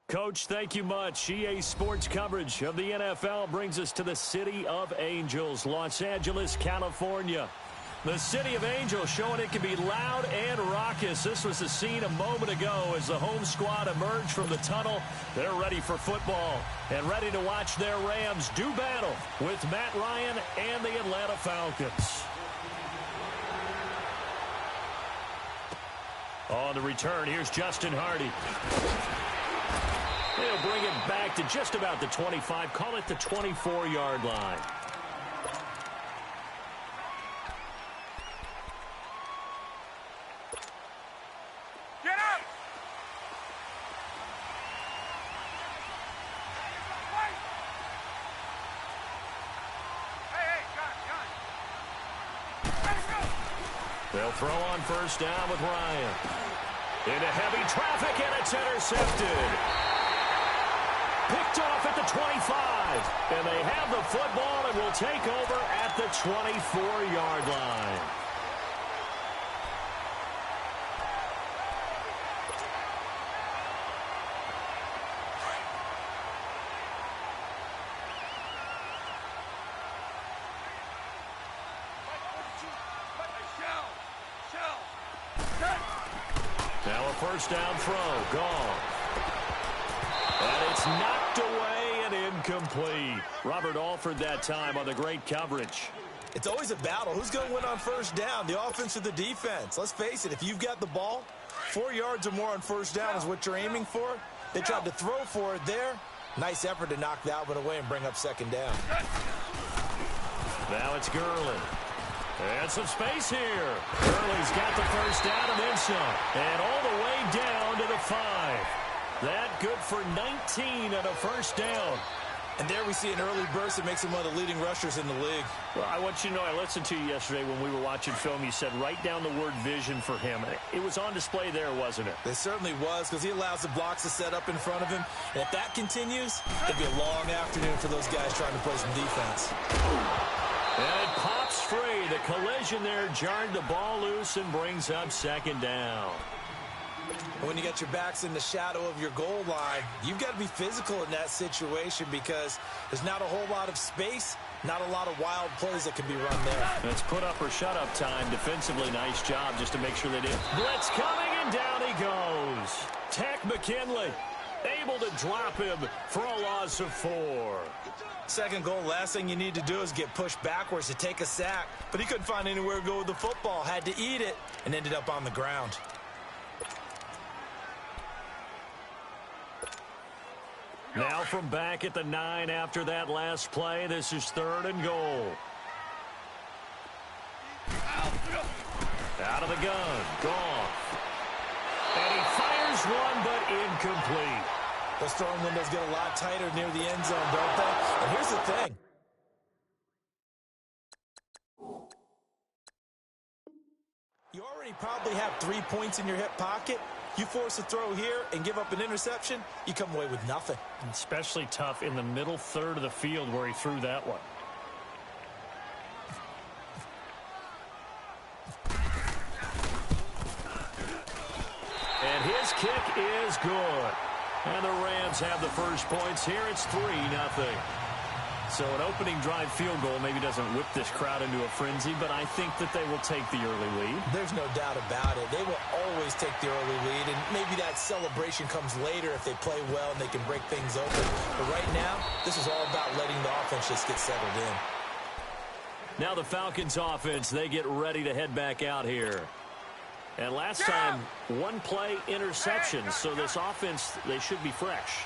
Coach, thank you much. EA Sports coverage of the NFL brings us to the City of Angels, Los Angeles, California. The City of Angels showing it can be loud and raucous. This was the scene a moment ago as the home squad emerged from the tunnel. They're ready for football and ready to watch their Rams do battle with Matt Ryan and the Atlanta Falcons. On the return, here's Justin Hardy. They'll bring it back to just about the 25, call it the 24-yard line. Get up! Hey, gun. Let's go! They'll throw on first down with Ryan. Into heavy traffic, and it's intercepted. Picked off at the 25. And they have the football and will take over at the 24-yard line. Now a first down throw, gone. And it's knocked away and incomplete. Robert Alford that time on the great coverage. It's always a battle. Who's going to win on first down, the offense or the defense? Let's face it, if you've got the ball, 4 yards or more on first down is what you're aiming for. They tried to throw for it there. Nice effort to knock that one away and bring up second down. Now it's Gurley. And some space here. Gurley's got the first down and then some. And all the way down to the 5. That good for 19 and a first down. And there we see an early burst that makes him one of the leading rushers in the league. Well, I want you to know, I listened to you yesterday when we were watching film. You said write down the word vision for him. It was on display there, wasn't it? It certainly was, because he allows the blocks to set up in front of him. And if that continues, it'll be a long afternoon for those guys trying to play some defense. And it pops free. The collision there jarred the ball loose and brings up second down. When you got your backs in the shadow of your goal line, you've got to be physical in that situation because there's not a whole lot of space, not a lot of wild plays that can be run there. It's put up or shut up time. Defensively, nice job just to make sure they did. Blitz coming, and down he goes. Tech McKinley able to drop him for a loss of 4. Second goal, last thing you need to do is get pushed backwards to take a sack. But he couldn't find anywhere to go with the football, had to eat it, and ended up on the ground. Now from back at the 9 after that last play, this is 3rd and goal. Out of the gun, gone. And he fires one, but incomplete. Those throwing windows get a lot tighter near the end zone, don't they? And here's the thing. You already probably have 3 points in your hip pocket. You force a throw here and give up an interception, you come away with nothing. Especially tough in the middle third of the field where he threw that one. And his kick is good. And the Rams have the first points here. It's 3-0. So an opening drive field goal maybe doesn't whip this crowd into a frenzy, but I think that they will take the early lead. There's no doubt about it. They will always take the early lead, and maybe that celebration comes later if they play well and they can break things open. But right now, this is all about letting the offense just get settled in. Now the Falcons offense, they get ready to head back out here. And last time, one play interception. So this offense, they should be fresh.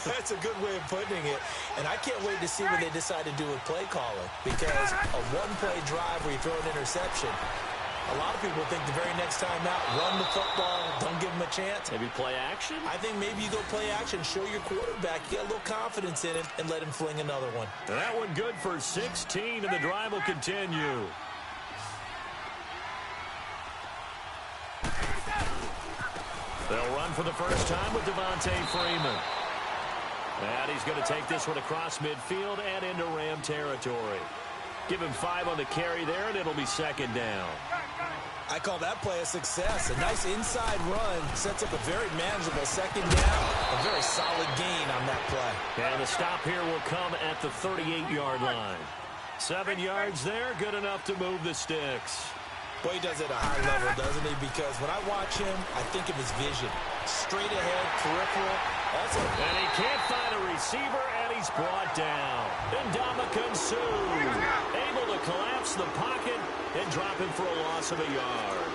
That's a good way of putting it. And I can't wait to see what they decide to do with play calling. Because a one-play drive where you throw an interception, a lot of people think the very next time out, run the football, don't give them a chance. Maybe play action? I think maybe you go play action, show your quarterback, get a little confidence in it, and let him fling another one. That one good for 16, and the drive will continue. They'll run for the first time with Devontae Freeman. And he's going to take this one across midfield and into Ram territory. Give him 5 on the carry there, and it'll be second down. I call that play a success. A nice inside run sets up a very manageable second down. A very solid gain on that play. And the stop here will come at the 38-yard line. 7 yards there, good enough to move the sticks. Boy, he does it at a high level, doesn't he? Because when I watch him, I think of his vision. Straight ahead, peripheral. Also, and he can't find a receiver, and he's brought down. Ndamukong Suh able to collapse the pocket and drop him for a loss of a yard.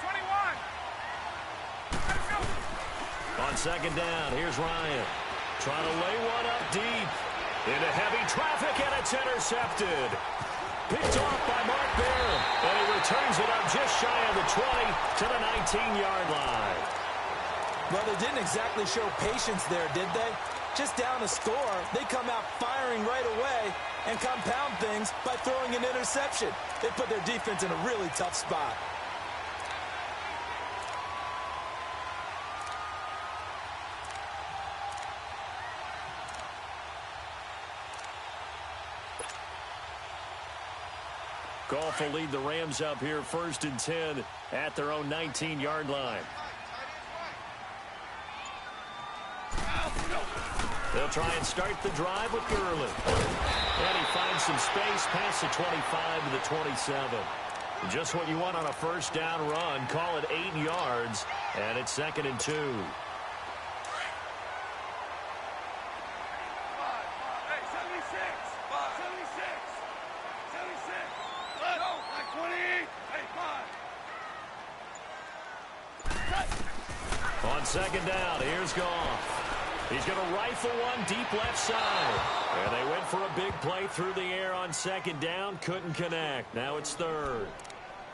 21. On second down, here's Ryan. Trying to lay one up deep. Into heavy traffic, and it's intercepted. Picked off by Mark Barron. And he returns it up just shy of the 20 to the 19-yard line. Well, they didn't exactly show patience there, did they? Just down a score, they come out firing right away and compound things by throwing an interception. They put their defense in a really tough spot. Goff will lead the Rams up here 1st and 10 at their own 19-yard line. They'll try and start the drive with Gurley. And he finds some space past the 25 to the 27. Just what you want on a first down run. Call it 8 yards, and it's 2nd and 2. On second down, here's Goff. He's going to rifle one deep left side. And they went for a big play through the air on second down. Couldn't connect. Now it's 3rd.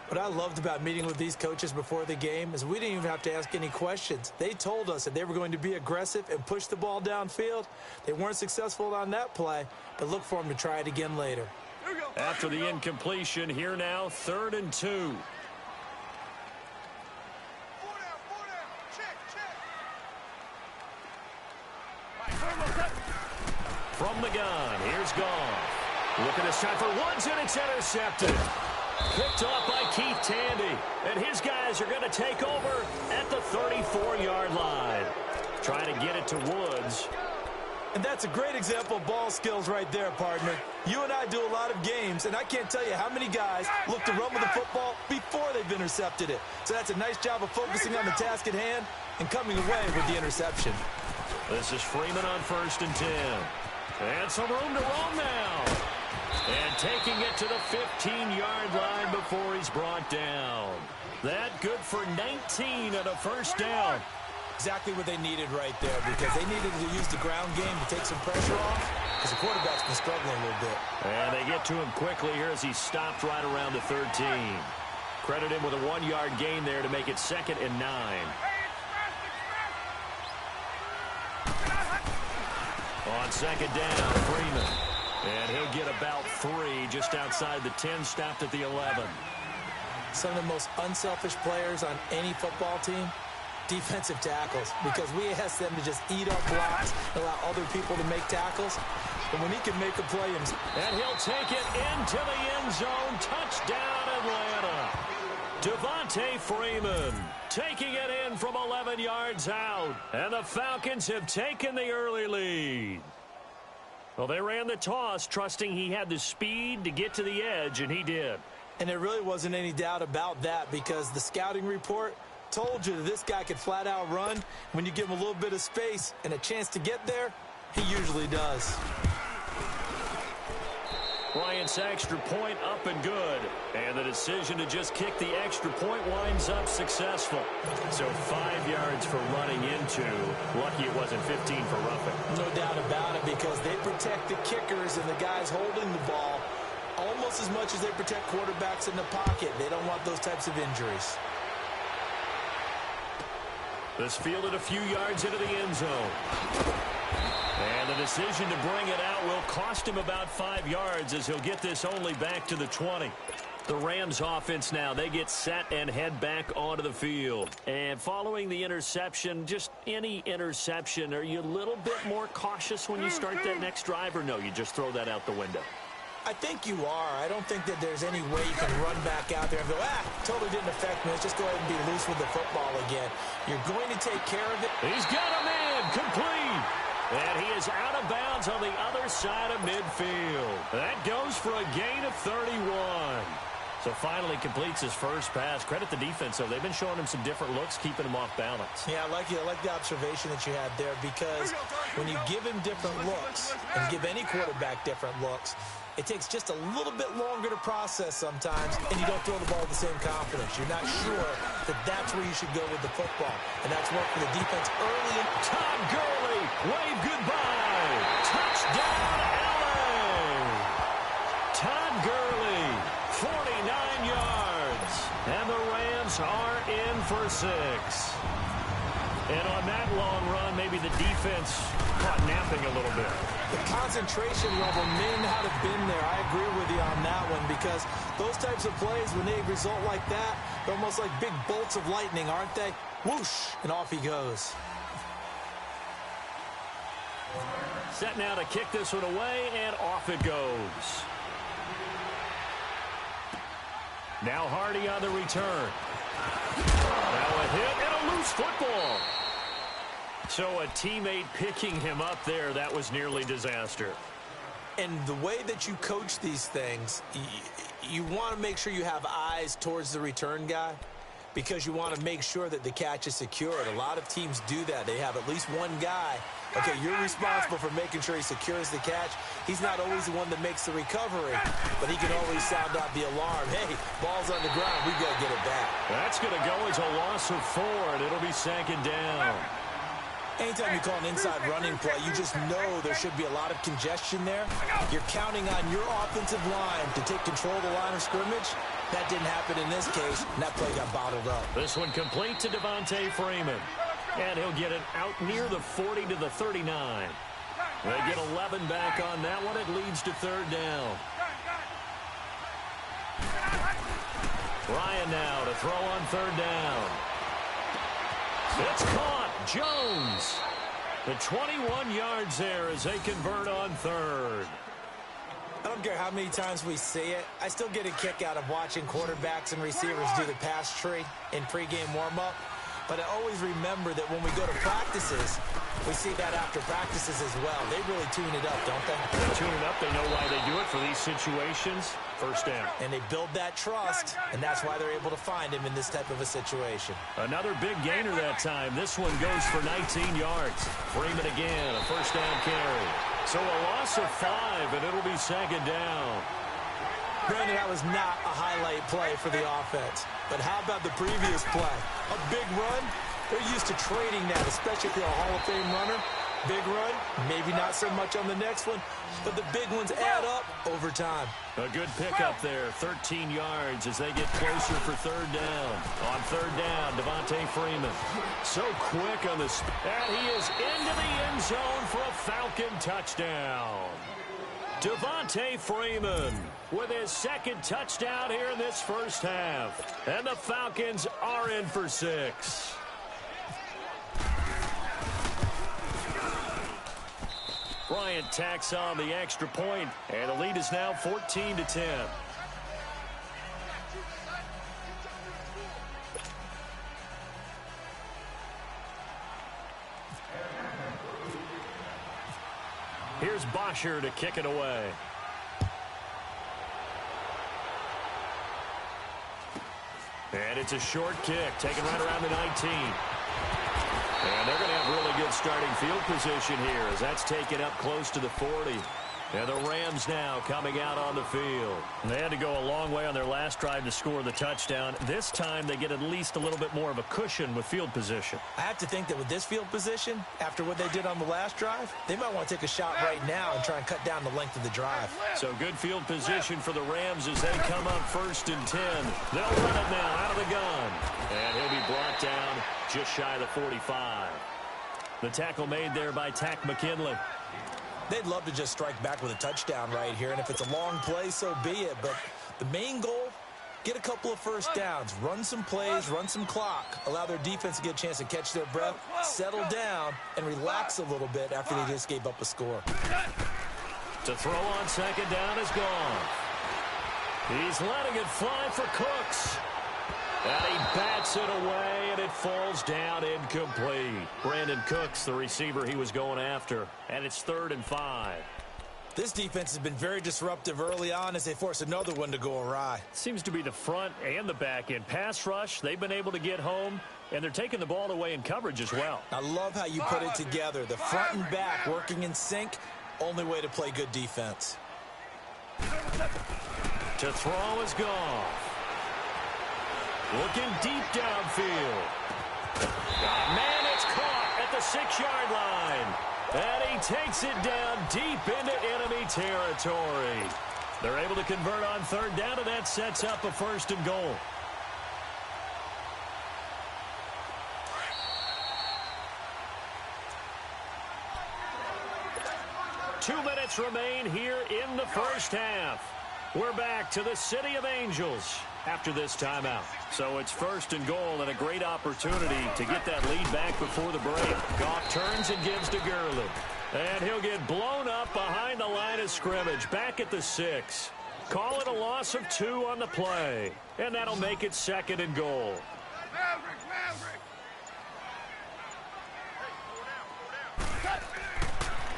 What I loved about meeting with these coaches before the game is we didn't even have to ask any questions. They told us that they were going to be aggressive and push the ball downfield. They weren't successful on that play, but look for them to try it again later. After the incompletion, here now, 3rd and 2. From the gun, here's Goff. Looking this time for Woods, and it's intercepted. Picked off by Keith Tandy. And his guys are going to take over at the 34-yard line. Trying to get it to Woods. And that's a great example of ball skills right there, partner. You and I do a lot of games, and I can't tell you how many guys look to run with the football before they've intercepted it. So that's a nice job of focusing on the task at hand and coming away with the interception. This is Freeman on 1st and 10. And some room to roam now. And taking it to the 15-yard line before he's brought down. That good for 19 and a first down. Exactly what they needed right there, because they needed to use the ground game to take some pressure off, because the quarterback's been struggling a little bit. And they get to him quickly here as he stopped right around the 13. Credit him with a 1-yard gain there to make it 2nd and 9. On second down, Freeman. And he'll get about 3 just outside the 10, stopped at the 11. Some of the most unselfish players on any football team, defensive tackles, because we ask them to just eat up blocks, allow other people to make tackles. But when he can make a play himself. And he'll take it into the end zone. Touchdown, Atlanta. Devontae Freeman taking it in from 11 yards out. And the Falcons have taken the early lead. Well, they ran the toss, trusting he had the speed to get to the edge, and he did. And there really wasn't any doubt about that, because the scouting report told you that this guy could flat out run. When you give him a little bit of space and a chance to get there, he usually does. Bryant's extra point up and good. And the decision to just kick the extra point winds up successful. So 5 yards for running into. Lucky it wasn't 15 for roughing. No doubt about it, because they protect the kickers and the guys holding the ball almost as much as they protect quarterbacks in the pocket. They don't want those types of injuries. This fielded a few yards into the end zone. And the decision to bring it out will cost him about 5 yards, as he'll get this only back to the 20. The Rams offense now, they get set and head back onto the field. And following the interception, just any interception, are you a little bit more cautious when you start that next drive, or no, you just throw that out the window? I think you are. I don't think that there's any way you can run back out there and go, totally didn't affect me. Let's just go ahead and be loose with the football again. You're going to take care of it. He's got him in, complete. And he is out of bounds on the other side of midfield. That goes for a gain of 31. So finally completes his first pass. Credit the defense, though. They've been showing him some different looks, keeping him off balance. Yeah, I like the observation that you had there, because when you give him different looks and give any quarterback different looks, it takes just a little bit longer to process sometimes, and you don't throw the ball with the same confidence. You're not sure that that's where you should go with the football, and that's worked for the defense early. Todd Gurley, wave goodbye. Touchdown, LA. Todd Gurley, 49 yards, and the Rams are in for 6. And on that long run, maybe the defense caught napping a little bit. The concentration level may not have been there. I agree with you on that one, because those types of plays, when they result like that, they're almost like big bolts of lightning, aren't they? Whoosh, and off he goes. Set now to kick this one away, and off it goes. Now Hardy on the return. Now a hit and a loose football. So a teammate picking him up there, that was nearly disaster. And the way that you coach these things, you want to make sure you have eyes towards the return guy, because you want to make sure that the catch is secured. A lot of teams do that. They have at least one guy. Okay, you're responsible for making sure he secures the catch. He's not always the one that makes the recovery, but he can always sound out the alarm. Hey, ball's on the ground. We've got to get it back. That's going to go as a loss of 4, and it'll be second down. Anytime you call an inside running play, you just know there should be a lot of congestion there. You're counting on your offensive line to take control of the line of scrimmage. That didn't happen in this case, and that play got bottled up. This one complete to Devontae Freeman. And he'll get it out near the 40 to the 39. They get 11 back on that one. It leads to third down. Ryan now to throw on third down. It's caught. Jones. The 21 yards there as they convert on third. I don't care how many times we see it. I still get a kick out of watching quarterbacks and receivers do the pass tree in pregame warm-up. But I always remember that when we go to practices, we see that after practices as well. They really tune it up, don't they? They tune it up. They know why they do it for these situations. First down. And they build that trust, and that's why they're able to find him in this type of a situation. Another big gainer that time. This one goes for 19 yards. Freeman again, a first down carry. So a loss of 5, and it'll be second down. Granted, that was not a highlight play for the offense. But how about the previous play? A big run? They're used to trading that, especially if you're a Hall of Fame runner. Big run, maybe not so much on the next one, but the big ones add up over time. A good pickup there, 13 yards as they get closer for third down. On third down, Devontae Freeman. So quick on the and he is into the end zone for a Falcon touchdown. Devontae Freeman with his second touchdown here in this first half. And the Falcons are in for 6. Bryant tacks on the extra point, and the lead is now 14-10. Here's Bosher to kick it away. And it's a short kick, taken right around the 19. And they're going to have really good starting field position here as that's taken up close to the 40. And the Rams now coming out on the field. And they had to go a long way on their last drive to score the touchdown. This time they get at least a little bit more of a cushion with field position. I have to think that with this field position, after what they did on the last drive, they might want to take a shot right now and try and cut down the length of the drive. So good field position for the Rams as they come up 1st and 10. They'll run it now out of the gun. And he'll be brought down just shy of the 45. The tackle made there by Tack McKinley. They'd love to just strike back with a touchdown right here, and if it's a long play, so be it. But the main goal, get a couple of first downs, run some plays, run some clock, allow their defense to get a chance to catch their breath, settle down, and relax a little bit after they just gave up a score. To throw on second down is gone. He's letting it fly for Cooks. And he bats it away, and it falls down incomplete. Brandon Cooks, the receiver he was going after. And it's 3rd and 5. This defense has been very disruptive early on as they force another one to go awry. Seems to be the front and the back end. Pass rush, they've been able to get home, and they're taking the ball away in coverage as well. I love how you put it together. The front and back working in sync, only way to play good defense. To throw is gone. Looking deep downfield. Man, it's caught at the 6-yard line. And he takes it down deep into enemy territory. They're able to convert on 3rd down, and that sets up a 1st and goal. Two minutes remain here in the first half. We're back to the City of Angels after this timeout. So it's 1st and goal and a great opportunity to get that lead back before the break. Goff turns and gives to Gurley. And he'll get blown up behind the line of scrimmage, back at the 6. Call it a loss of 2 on the play. And that'll make it 2nd and goal.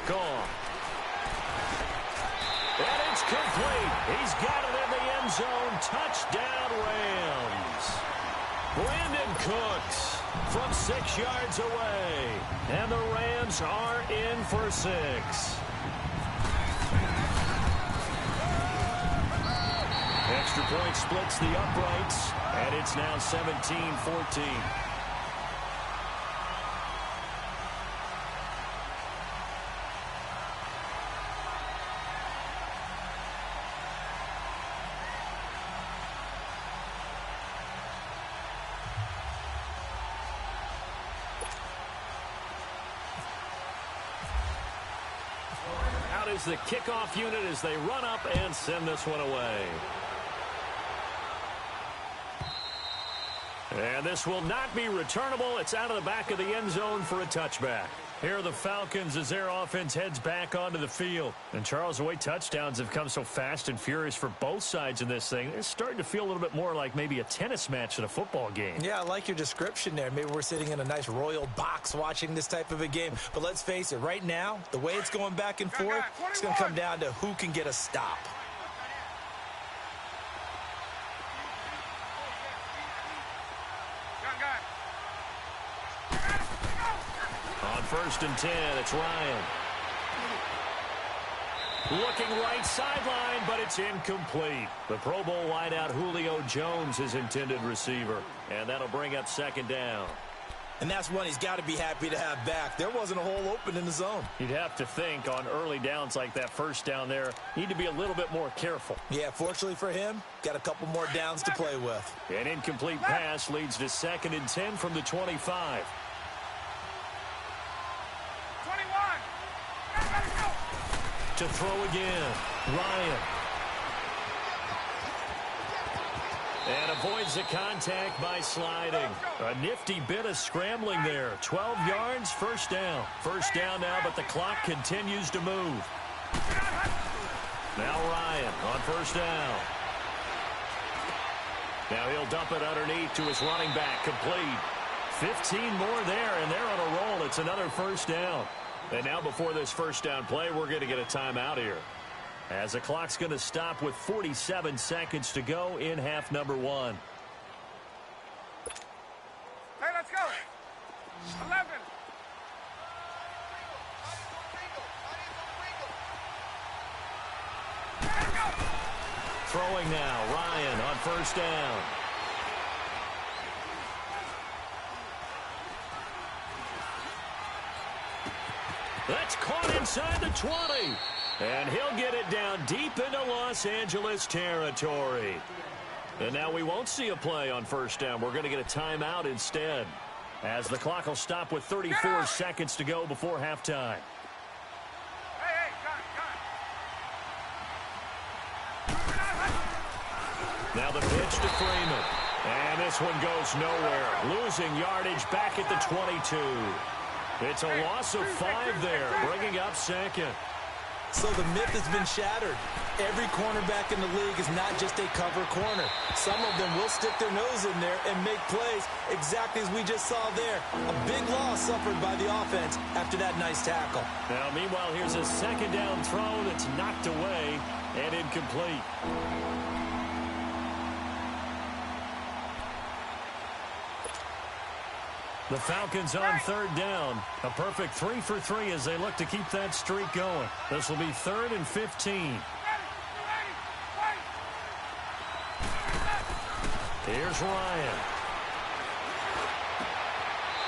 Gone. And it's complete. He's got it in the end zone. Touchdown, Rams. Brandon Cooks from 6 yards away. And the Rams are in for 6. Extra point splits the uprights. And it's now 17-14. Is the kickoff unit as they run up and send this one away. And this will not be returnable. It's out of the back of the end zone for a touchback. Here are the Falcons as their offense heads back onto the field. And Charles, the way touchdowns have come so fast and furious for both sides in this thing, it's starting to feel a little bit more like maybe a tennis match in a football game. Yeah, I like your description there. Maybe we're sitting in a nice royal box watching this type of a game. But let's face it, right now, the way it's going back and forth, it's going to come down to who can get a stop. On 1st and 10, it's Ryan. Looking right sideline, but it's incomplete. The Pro Bowl wideout Julio Jones is intended receiver. And that'll bring up 2nd down. And that's one he's got to be happy to have back. There wasn't a hole open in the zone. You'd have to think on early downs like that 1st down there, need to be a little bit more careful. Yeah, fortunately for him, got a couple more downs to play with. An incomplete pass leads to 2nd and 10 from the 25. To throw again, Ryan. And avoids the contact by sliding. A nifty bit of scrambling there. 12 yards, 1st down. 1st down now, but the clock continues to move. Now Ryan on 1st down. Now he'll dump it underneath to his running back, complete. 15 more there, and they're on a roll. It's another 1st down. And now before this 1st down play, we're going to get a timeout here, as the clock's going to stop with 47 seconds to go in half number 1. Hey, let's go. 11. Throwing now, Ryan on 1st down. That's caught inside the 20. And he'll get it down deep into Los Angeles territory. And now we won't see a play on 1st down. We're going to get a timeout instead, as the clock will stop with 34 seconds to go before halftime. Hey, Now the pitch to Freeman. And this one goes nowhere. Losing yardage back at the 22. It's a loss of 5 there, bringing up 2nd. So the myth has been shattered. Every cornerback in the league is not just a cover corner. Some of them will stick their nose in there and make plays exactly as we just saw there. A big loss suffered by the offense after that nice tackle. Now, meanwhile, here's a second down throw that's knocked away and incomplete. The Falcons on third down. A perfect 3 for 3 as they look to keep that streak going. This will be 3rd and 15. Here's Ryan.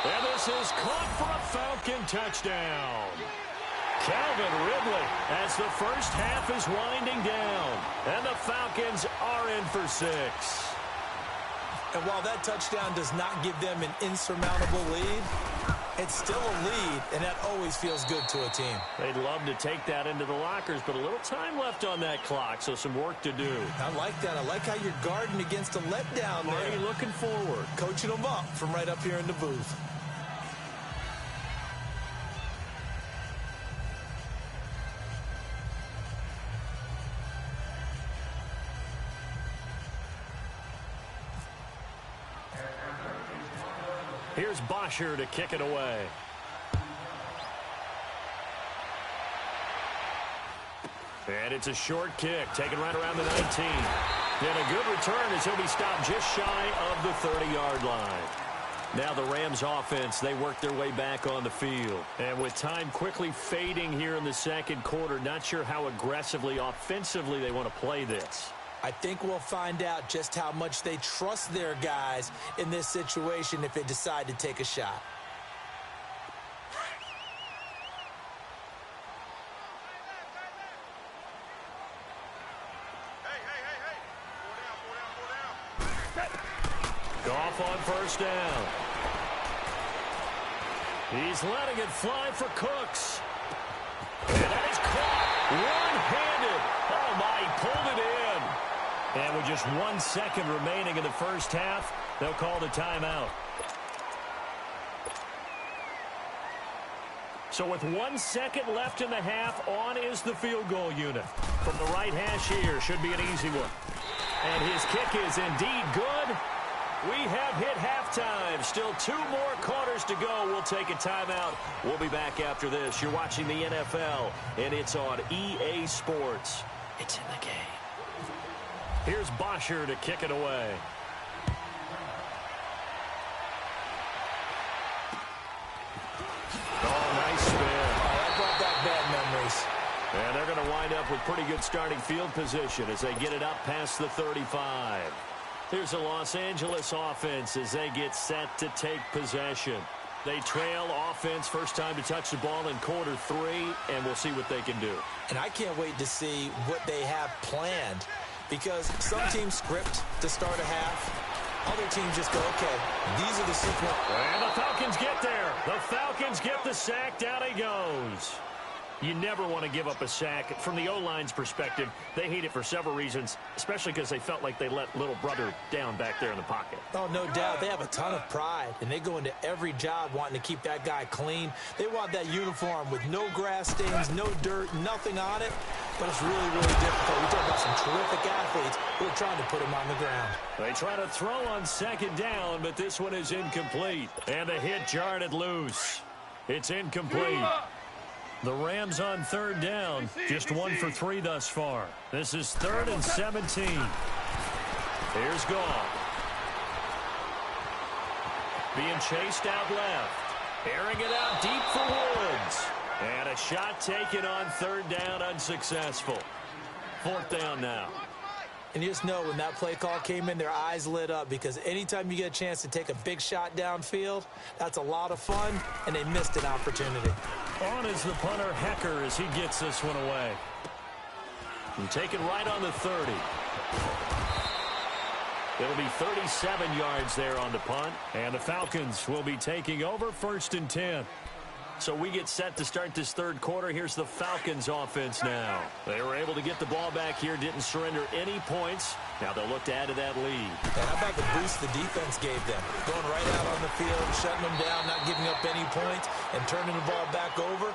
And this is caught for a Falcon touchdown. Calvin Ridley as the first half is winding down. And the Falcons are in for 6. And while that touchdown does not give them an insurmountable lead, it's still a lead, and that always feels good to a team. They'd love to take that into the lockers, but a little time left on that clock, so some work to do. I like that. I like how you're guarding against a letdown there. Already looking forward. Coaching them up from right up here in the booth. Here's Bosher to kick it away. And it's a short kick, taken right around the 19. And a good return as he'll be stopped just shy of the 30-yard line. Now the Rams offense, they work their way back on the field. And with time quickly fading here in the second quarter, not sure how aggressively, offensively they want to play this. I think we'll find out just how much they trust their guys in this situation if they decide to take a shot. Goff on first down. He's letting it fly for Cooks. And that is caught one-handed. Oh, my, he pulled it in. And with just 1 second remaining in the first half, they'll call the timeout. So with 1 second left in the half, on is the field goal unit. From the right hash here, should be an easy one. And his kick is indeed good. We have hit halftime. Still 2 more quarters to go. We'll take a timeout. We'll be back after this. You're watching the NFL, and it's on EA Sports. It's in the game. Here's Bosher to kick it away. Oh, nice spin. Oh, that brought back bad memories. And they're going to wind up with pretty good starting field position as they get it up past the 35. Here's the Los Angeles offense as they get set to take possession. They trail offense, first time to touch the ball in quarter 3, and we'll see what they can do. And I can't wait to see what they have planned, because some teams script to start a half. Other teams just go, okay, these are the sequence. And the Falcons get there. The Falcons get the sack. Down he goes. You never want to give up a sack. From the O-line's perspective, they hate it for several reasons, especially because they felt like they let little brother down back there in the pocket. Oh, no doubt. They have a ton of pride, and they go into every job wanting to keep that guy clean. They want that uniform with no grass stains, no dirt, nothing on it. But it's really, really difficult. We talk about some terrific athletes who are trying to put him on the ground. They try to throw on second down, but this one is incomplete. And the hit jarred it loose. It's incomplete. The Rams on third down, just 1 for 3 thus far. This is 3rd and 17. Here's Goff. Being chased out left. Airing it out deep for Woods. And a shot taken on third down, unsuccessful. 4th down now. And you just know when that play call came in, their eyes lit up, because anytime you get a chance to take a big shot downfield, that's a lot of fun, and they missed an opportunity. On is the punter, Hecker, as he gets this one away. And taken right on the 30. It'll be 37 yards there on the punt, and the Falcons will be taking over 1st and 10. So we get set to start this third quarter. Here's the Falcons offense now. They were able to get the ball back here, didn't surrender any points. Now they'll look to add to that lead. And how about the boost the defense gave them? Going right out on the field, shutting them down, not giving up any points, and turning the ball back over.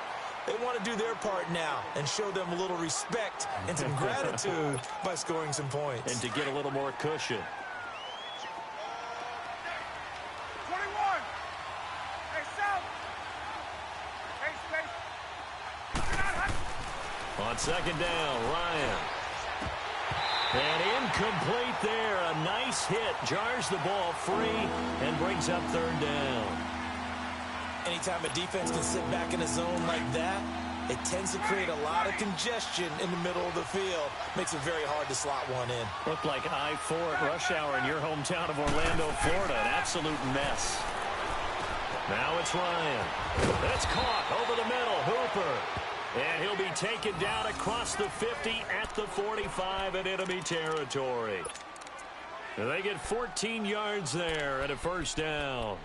They want to do their part now and show them a little respect and some gratitude by scoring some points. And to get a little more cushion. 21. Hey, south. Hey, space. On second down, Ryan. And incomplete there. A nice hit. Jars the ball free and brings up third down. Anytime a defense can sit back in a zone like that, it tends to create a lot of congestion in the middle of the field. Makes it very hard to slot one in. Looked like I-4 at rush hour in your hometown of Orlando, Florida. An absolute mess. Now it's Ryan. That's caught over the middle. Hooper. And he'll be taken down across the 50 at the 45 in enemy territory. And they get 14 yards there at a first down.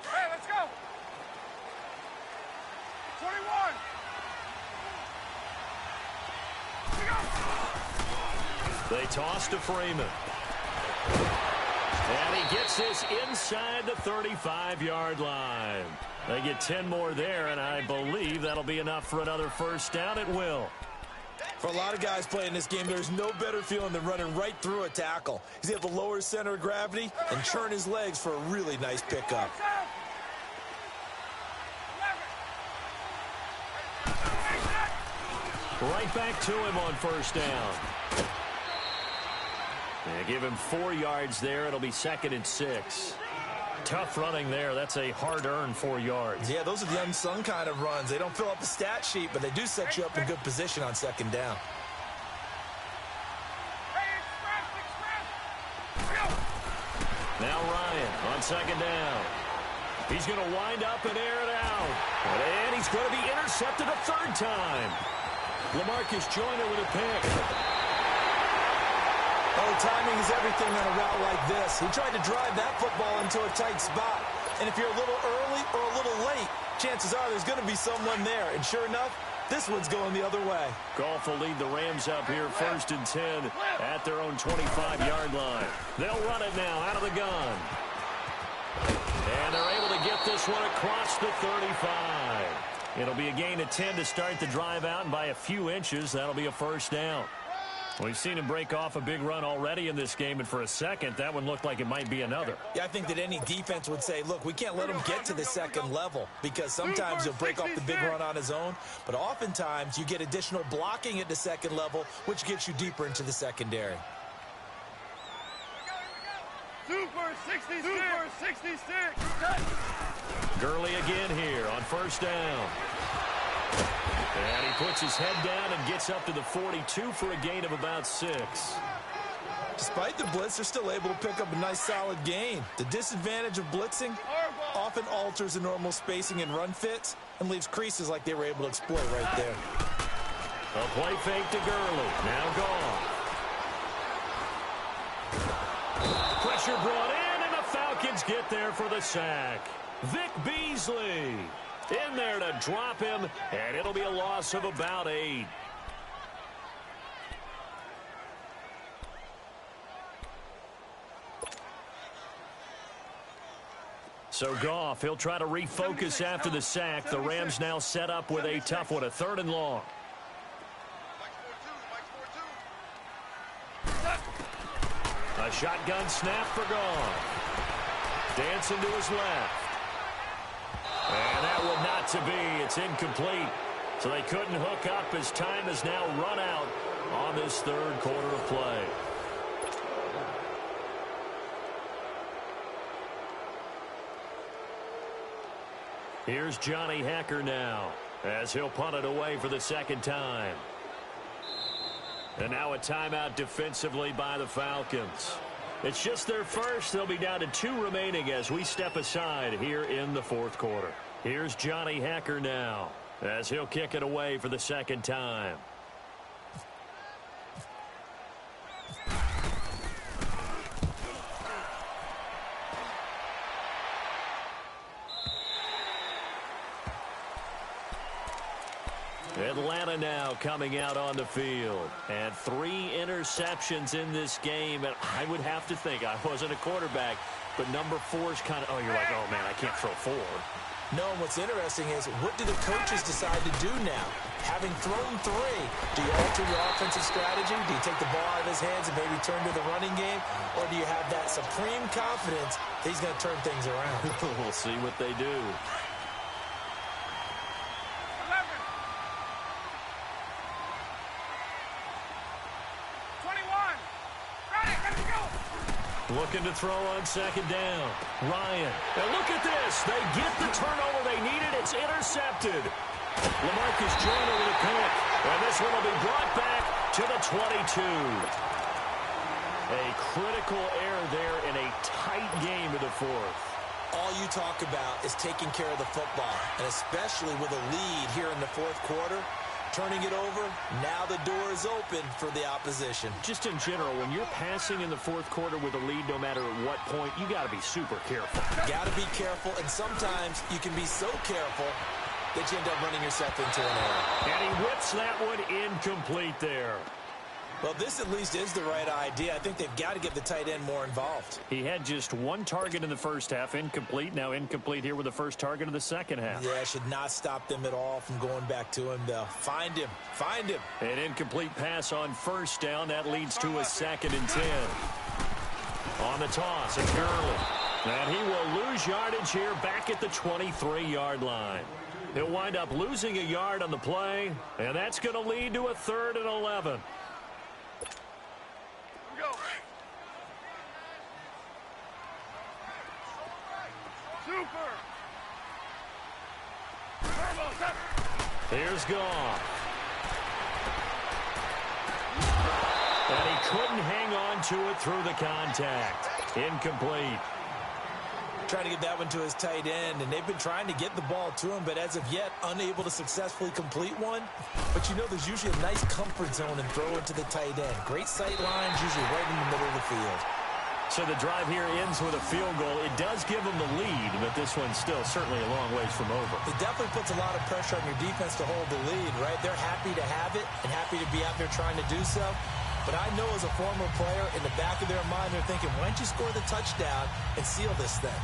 Hey, let's go. 21. They toss to Freeman. And he gets this inside the 35-yard line. They get 10 more there, and I believe that'll be enough for another first down. It will. For a lot of guys playing this game, there's no better feeling than running right through a tackle. He's able to lower his center of gravity and churn his legs for a really nice pickup. Right back to him on first down. They give him 4 yards there. It'll be 2nd and 6. Tough running there. That's a hard-earned 4 yards. Yeah, those are the unsung kind of runs. They don't fill up the stat sheet, but they do set you up in good position on second down. Now Ryan on second down. He's going to wind up and air it out. And he's going to be intercepted a third time. LaMarcus Joyner with a pick. Oh, timing is everything on a route like this. He tried to drive that football into a tight spot. And if you're a little early or a little late, chances are there's going to be someone there. And sure enough, this one's going the other way. Goff will lead the Rams up here 1st and 10 at their own 25-yard line. They'll run it now out of the gun. And they're able to get this one across the 35. It'll be a gain of 10 to start the drive out, and by a few inches, that'll be a first down. We've seen him break off a big run already in this game, and for a second, that one looked like it might be another. Yeah, I think that any defense would say, look, we can't let him get to the second level, because sometimes he'll break off the big run on his own, but oftentimes you get additional blocking at the second level, which gets you deeper into the secondary. Super 66. Gurley again here on first down. And he puts his head down and gets up to the 42 for a gain of about 6. Despite the blitz, they're still able to pick up a nice solid gain. The disadvantage of blitzing often alters the normal spacing and run fits and leaves creases like they were able to exploit right there. A play fake to Gurley. Now gone. Pressure brought in, and the Falcons get there for the sack. Vic Beasley in there to drop him, and it'll be a loss of about 8. So Goff, he'll try to refocus after the sack. The Rams now set up with a tough one, a 3rd and long. A shotgun snap for Goff. Dancing to his left. And that one not to be. It's incomplete. So they couldn't hook up as time has now run out on this 3rd quarter of play. Here's Johnny Hekker now as he'll punt it away for the 2nd time. And now a timeout defensively by the Falcons. It's just their first. They'll be down to 2 remaining as we step aside here in the 4th quarter. Here's Johnny Hekker now as he'll kick it away for the 2nd time. Atlanta now coming out on the field. And 3 interceptions in this game. And I would have to think, I wasn't a quarterback, but number 4 is kind of, oh, you're like, oh, man, I can't throw 4. No, what's interesting is, what do the coaches decide to do now? Having thrown 3, do you alter your offensive strategy? Do you take the ball out of his hands and maybe turn to the running game? Or do you have that supreme confidence that he's going to turn things around? We'll see what they do. 11. 21. Got it. Let's go. Looking to throw on second down. Ryan. And look at this. They get the turnover they needed. It's intercepted. LaMarcus Joyner with a pick. And this one will be brought back to the 22. A critical error there in a tight game in the 4th. All you talk about is taking care of the football, and especially with a lead here in the 4th quarter. Turning it over, now the door is open for the opposition. Just in general, when you're passing in the 4th quarter with a lead, no matter at what point, you got to be super careful. Got to be careful, and sometimes you can be so careful that you end up running yourself into an error. And he whips that one incomplete there. Well, this at least is the right idea. I think they've got to get the tight end more involved. He had just 1 target in the first half, incomplete. Now incomplete here with the first target of the second half. Yeah, should not stop them at all from going back to him, though. Find him. Find him. An incomplete pass on first down. That leads to a 2nd and 10. On the toss, it's Gurley. And he will lose yardage here back at the 23-yard line. He'll wind up losing a yard on the play, and that's going to lead to a 3rd and 11. Go. Super. Here's Goff. And he couldn't hang on to it through the contact. Incomplete. Trying to get that one to his tight end, and they've been trying to get the ball to him, but as of yet, unable to successfully complete one. But you know, there's usually a nice comfort zone and throw it to the tight end. Great sight lines, usually right in the middle of the field. So the drive here ends with a field goal. It does give them the lead, but this one's still certainly a long ways from over. It definitely puts a lot of pressure on your defense to hold the lead, right? They're happy to have it and happy to be out there trying to do so. But I know as a former player, in the back of their mind, they're thinking, why don't you score the touchdown and seal this thing?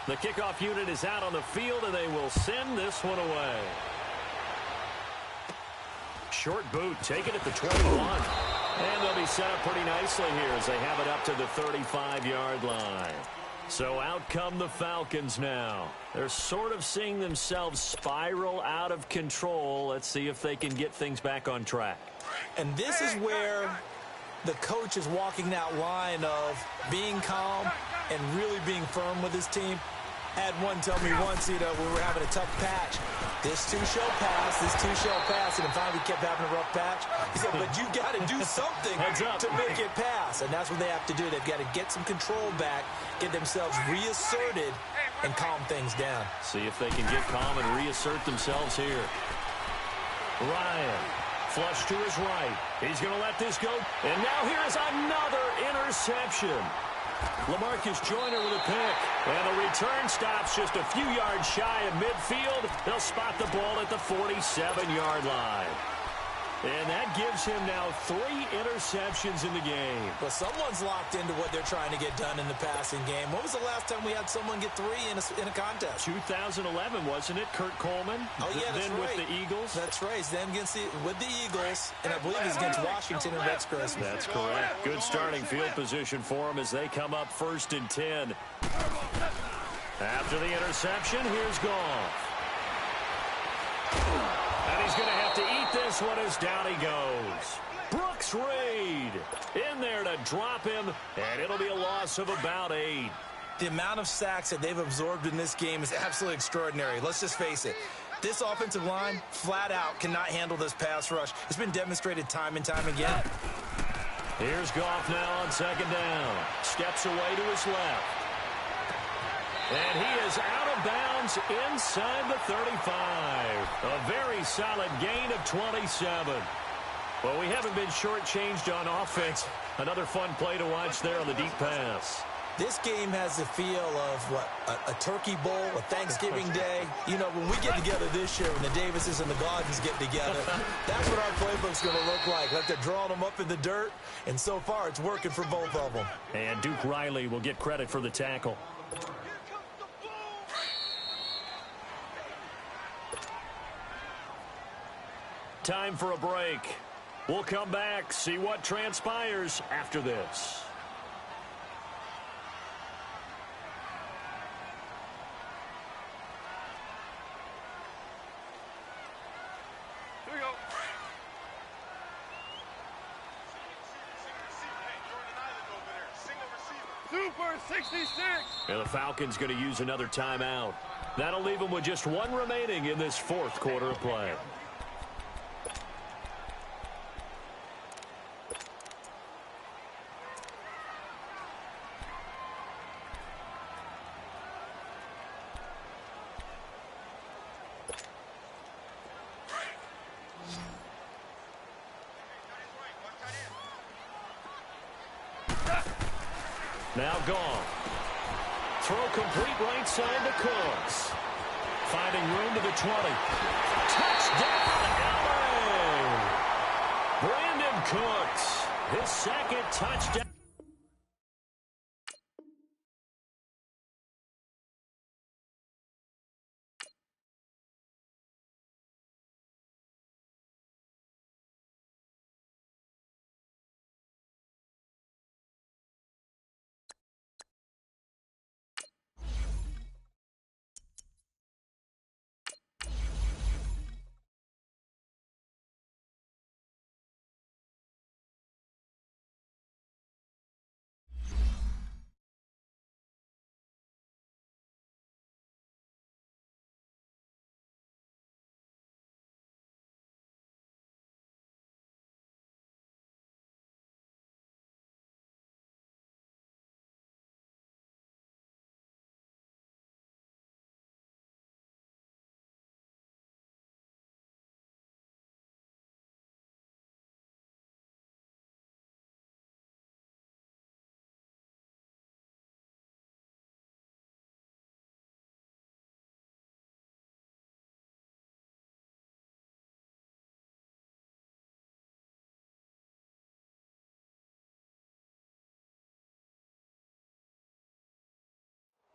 The kickoff unit is out on the field, and they will send this one away. Short boot, taken at the 21. And they'll be set up pretty nicely here as they have it up to the 35-yard line. So out come the Falcons now. They're sort of seeing themselves spiral out of control. Let's see if they can get things back on track. And this is where the coach is walking that line of being calm and really being firm with his team. Had one tell me once, when we were having a tough patch, this too shall pass, this too shall pass, and finally kept having a rough patch. He said, but you've got to do something to make it pass, and that's what they have to do. They've got to get some control back, get themselves reasserted, and calm things down. See if they can get calm and reassert themselves here. Ryan, flush to his right. He's going to let this go, and now here is another interception. LaMarcus Joyner with a pick. And the return stops just a few yards shy of midfield. They'll spot the ball at the 47-yard line. And that gives him now 3 interceptions in the game. Well, someone's locked into what they're trying to get done in the passing game. When was the last time we had someone get 3 in a contest? 2011, wasn't it? Kurt Coleman. Oh, yeah, that's then right. With the Eagles. That's right. Then with the Eagles, and I believe it's against Washington and Rex Christmas. That's correct. Good starting field position for them as they come up 1st and 10. After the interception, here's Goff. And he's going to have to eat this one as down he goes. Brooks Reed in there to drop him, and it'll be a loss of about 8. The amount of sacks that they've absorbed in this game is absolutely extraordinary. Let's just face it. This offensive line, flat out, cannot handle this pass rush. It's been demonstrated time and time again. Here's Goff now on 2nd down. Steps away to his left. And he is out of bounds inside the 35. A very solid gain of 27. Well, we haven't been shortchanged on offense. Another fun play to watch there on the deep pass. This game has the feel of, what, a turkey bowl, a Thanksgiving day. You know, when we get together this year, when the Davises and the Gaudens get together, that's what our playbook's going to look like they're drawing them up in the dirt, and so far it's working for both of them. And Duke Riley will get credit for the tackle. Time for a break. We'll come back, see what transpires after this. Here we go. Super 66. And the Falcons going to use another timeout. That'll leave them with just one remaining in this fourth quarter of play. Now gone. Throw complete right side to Cooks. Finding room to the 20. Touchdown, LA! Brandon Cooks, his second touchdown.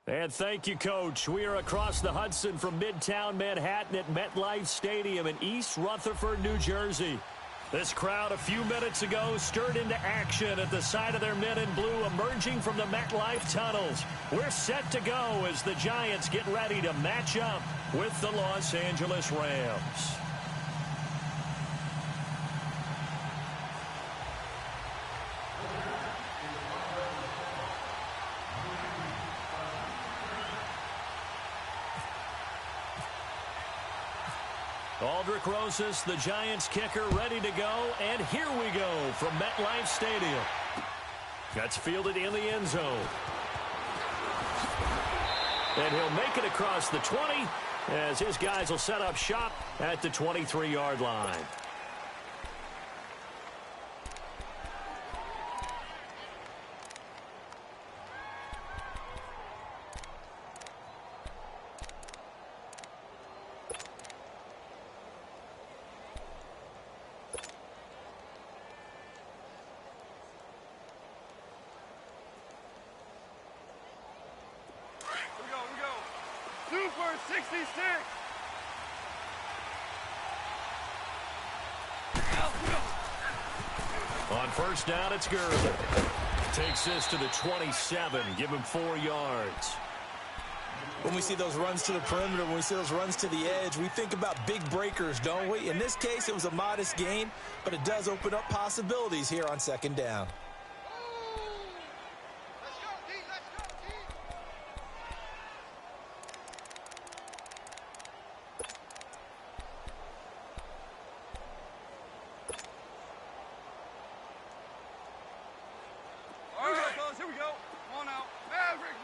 And thank you, Coach. We are across the Hudson from Midtown Manhattan at MetLife Stadium in East Rutherford, New Jersey. This crowd a few minutes ago stirred into action at the side of their men in blue emerging from the MetLife tunnels. We're set to go as the Giants get ready to match up with the Los Angeles Rams. Aldrich Rosas, the Giants kicker, ready to go. And here we go from MetLife Stadium. That's fielded in the end zone. And he'll make it across the 20 as his guys will set up shop at the 23-yard line. Super 66. On first down, it's Gurley. Takes this to the 27. Give him 4 yards. When we see those runs to the perimeter, when we see those runs to the edge, we think about big breakers, don't we? In this case, it was a modest gain, but it does open up possibilities here on second down. Here we go. Come on out. Maverick.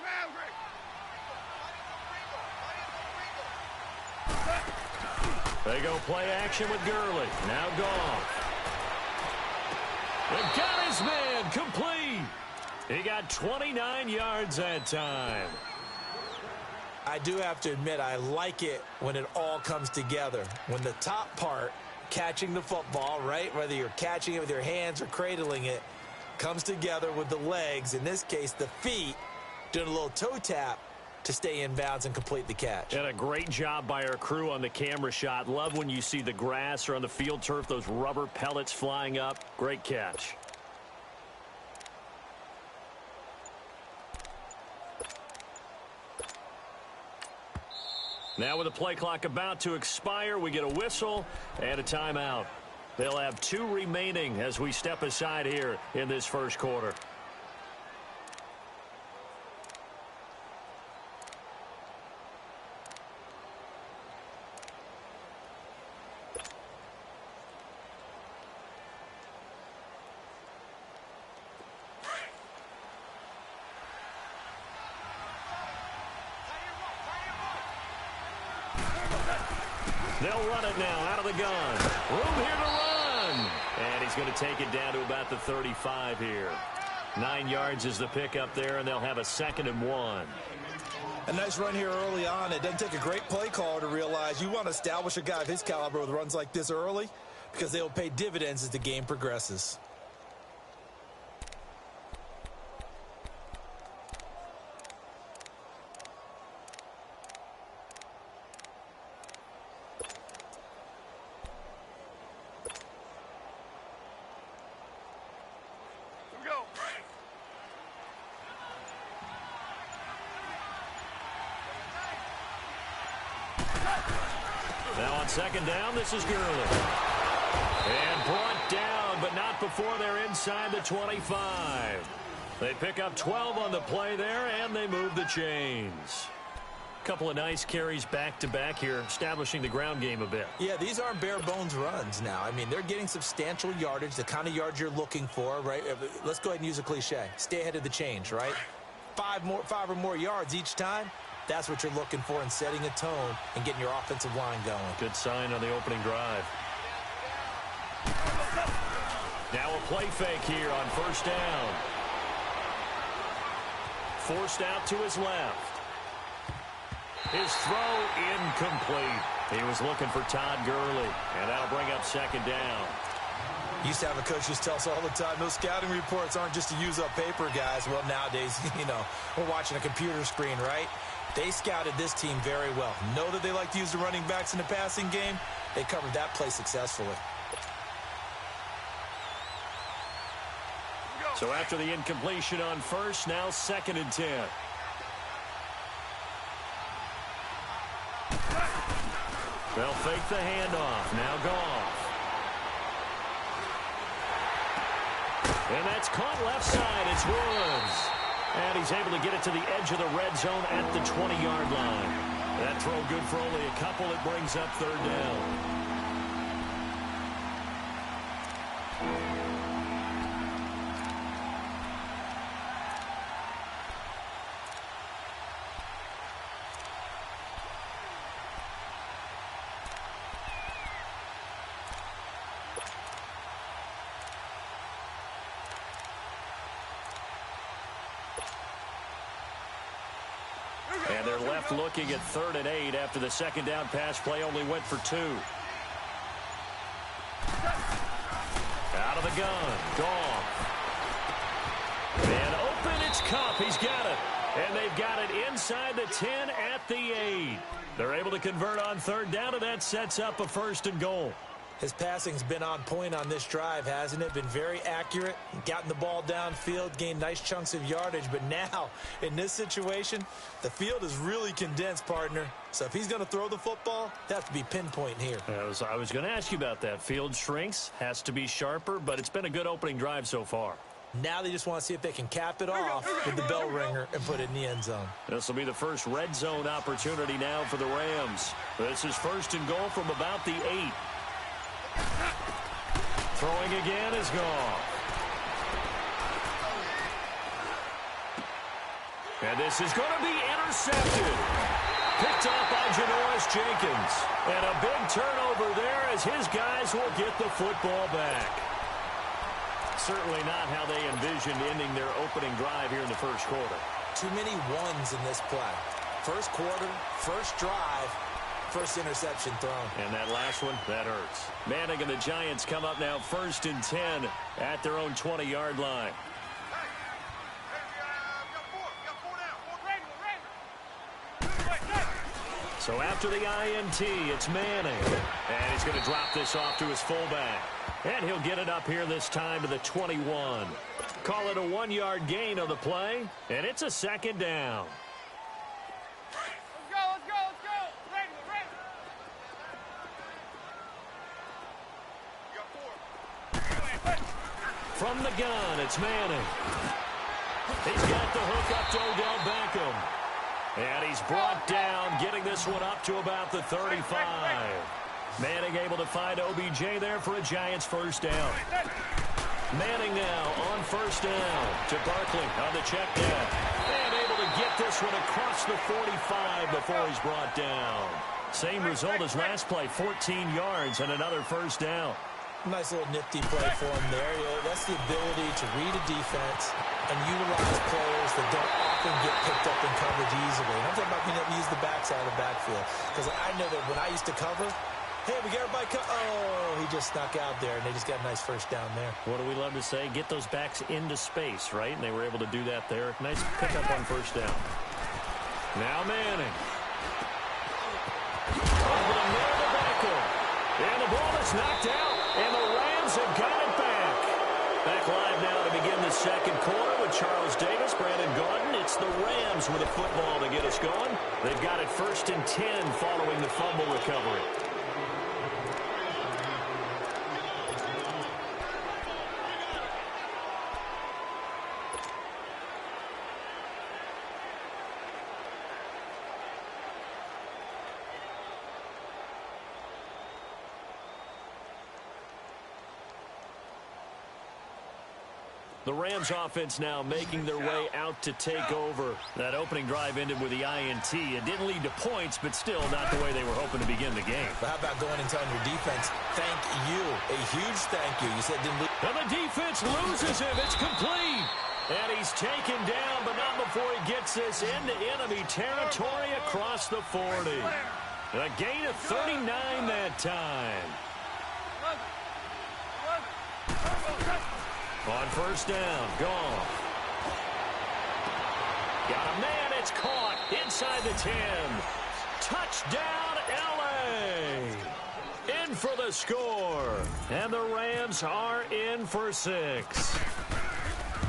They go play action with Gurley. Now Goff. They've got his man complete. He got 29 yards that time. I do have to admit, I like it when it all comes together. When the top part, catching the football, right, whether you're catching it with your hands or cradling it, comes together with the legs, in this case the feet, doing a little toe tap to stay in bounds and complete the catch. And a great job by our crew on the camera shot. Love when you see the grass or on the field turf, those rubber pellets flying up. Great catch. Now with the play clock about to expire, we get a whistle and a timeout. They'll have 2 remaining as we step aside here in this first quarter. They'll run it now out of the gun. Room here to run. And he's going to take it down to about the 35 here. 9 yards is the pickup there, and they'll have a 2nd and 1. A nice run here early on. It doesn't take a great play caller to realize you want to establish a guy of his caliber with runs like this early because they will pay dividends as the game progresses. Now on 2nd down, this is Gurley. And brought down, but not before they're inside the 25. They pick up 12 on the play there, and they move the chains. Couple of nice carries back-to-back here, establishing the ground game a bit. Yeah, these aren't bare-bones runs now. I mean, they're getting substantial yardage, the kind of yards you're looking for, right? Let's go ahead and use a cliche. Stay ahead of the change, right? 5 or more yards each time. That's what you're looking for in setting a tone and getting your offensive line going. Good sign on the opening drive. Now a play fake here on 1st down. Forced out to his left. His throw incomplete. He was looking for Todd Gurley, and that'll bring up 2nd down. Used to have a coach just tell us all the time, those scouting reports aren't just to use up paper, guys. Well, nowadays, we're watching a computer screen, right? They scouted this team very well. Know that they like to use the running backs in the passing game. They covered that play successfully. So after the incompletion on 1st, now 2nd and 10. They'll fake the handoff. Now Goff. And that's caught left side. It's Woods. And he's able to get it to the edge of the red zone at the 20-yard line. That throw good for only a couple. It brings up 3rd down. And they're left looking at 3rd and 8 after the 2nd down pass play only went for 2. Out of the gun. Goff. And open, it's Kupp. He's got it. And they've got it inside the 10 at the 8. They're able to convert on 3rd down, and that sets up a 1st and goal. His passing's been on point on this drive, hasn't it? Been very accurate, gotten the ball downfield, gained nice chunks of yardage. But now, in this situation, the field is really condensed, partner. So if he's going to throw the football, that has to be pinpoint here. I was going to ask you about that. Field shrinks, has to be sharper, but it's been a good opening drive so far. Now they just want to see if they can cap it off with the bell ringer and put it in the end zone. This will be the first red zone opportunity now for the Rams. This is 1st and goal from about the 8. Throwing again is Goff. And this is going to be intercepted. picked up by Janoris Jenkins. And a big turnover there as his guys will get the football back. Certainly not how they envisioned ending their opening drive here in the first quarter. Too many ones in this play. First quarter, first drive, first interception thrown. And that last one, that hurts. Manning and the Giants come up now 1st and 10 at their own 20-yard line. So after the INT, it's Manning. And he's going to drop this off to his fullback. And he'll get it up here this time to the 21. Call it a 1-yard gain on the play, and it's a 2nd down. Let's go. Ready. You got 4. From the gun, it's Manning. He's got the hook up to Odell Beckham. And he's brought down, getting this one up to about the 35. Manning able to find OBJ there for a Giants first down. Manning now on first down to Barkley on the check down. And able to get this one across the 45 before he's brought down. Same result as last play, 14 yards and another first down. Nice little nifty play for him there. That's the ability to read a defense and utilize players that don't often get picked up in coverage easily. And I'm talking about being able to use the backside of the backfield. Because I know that when I used to cover, hey, we got everybody he just snuck out there, and they just got a nice first down there. What do we love to say? Get those backs into space, right? And they were able to do that there. Nice pickup on first down. Now Manning. Over the middle of the backfield. And the ball is knocked out. And the Rams have got it back. Back live now to begin the second quarter with Charles Davis, Brandon Gaudin. It's the Rams with a football to get us going. They've got it 1st and 10 following the fumble recovery. The Rams offense now making their way out to take over. That opening drive ended with the INT. It didn't lead to points, but still not the way they were hoping to begin the game. But how about going and telling your defense, thank you, a huge thank you. You said didn't leave. And the defense loses him. It's complete. And he's taken down, but not before he gets this into enemy territory across the 40. A gain of 39 that time. On first down, gone. Got a man, it's caught inside the 10. Touchdown, L.A. In for the score. And the Rams are in for 6.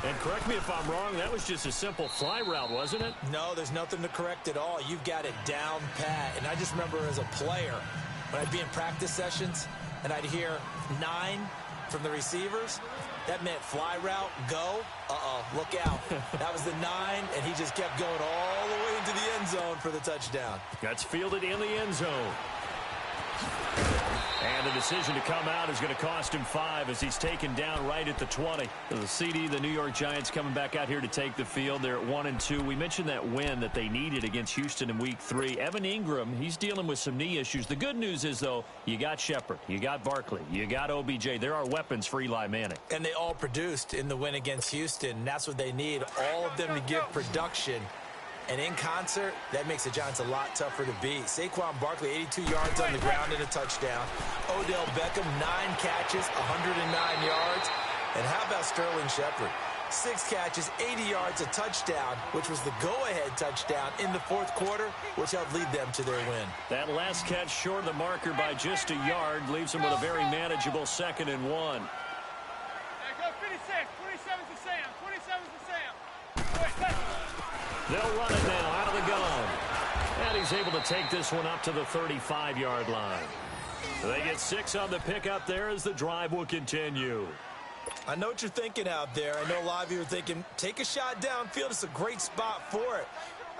And correct me if I'm wrong, that was just a simple fly route, wasn't it? No, there's nothing to correct at all. You've got it down pat. And I just remember as a player, when I'd be in practice sessions, and I'd hear 9 from the receivers, that meant fly route, go, look out. That was the 9, and he just kept going all the way into the end zone for the touchdown. That's fielded in the end zone. And the decision to come out is going to cost him 5 as he's taken down right at the 20. The CD, the New York Giants coming back out here to take the field. They're at 1-2. We mentioned that win that they needed against Houston in Week 3. Evan Ingram, he's dealing with some knee issues. The good news is, though, you got Shepard, you got Barkley, you got OBJ. There are weapons for Eli Manning. And they all produced in the win against Houston. And that's what they need, all of them to give production. And in concert, that makes the Giants a lot tougher to beat. Saquon Barkley, 82 yards on the ground and a touchdown. Odell Beckham, 9 catches, 109 yards. And how about Sterling Shepard? 6 catches, 80 yards, a touchdown, which was the go-ahead touchdown in the fourth quarter, which helped lead them to their win. That last catch short of the marker by just a yard leaves them with a very manageable 2nd and 1. There goes 56. 27 to Sam. 27 to Sam. They'll run it now out of the gun. And he's able to take this one up to the 35-yard line. They get 6 on the pickup there as the drive will continue. I know what you're thinking out there. I know a lot of you are thinking, take a shot downfield. It's a great spot for it.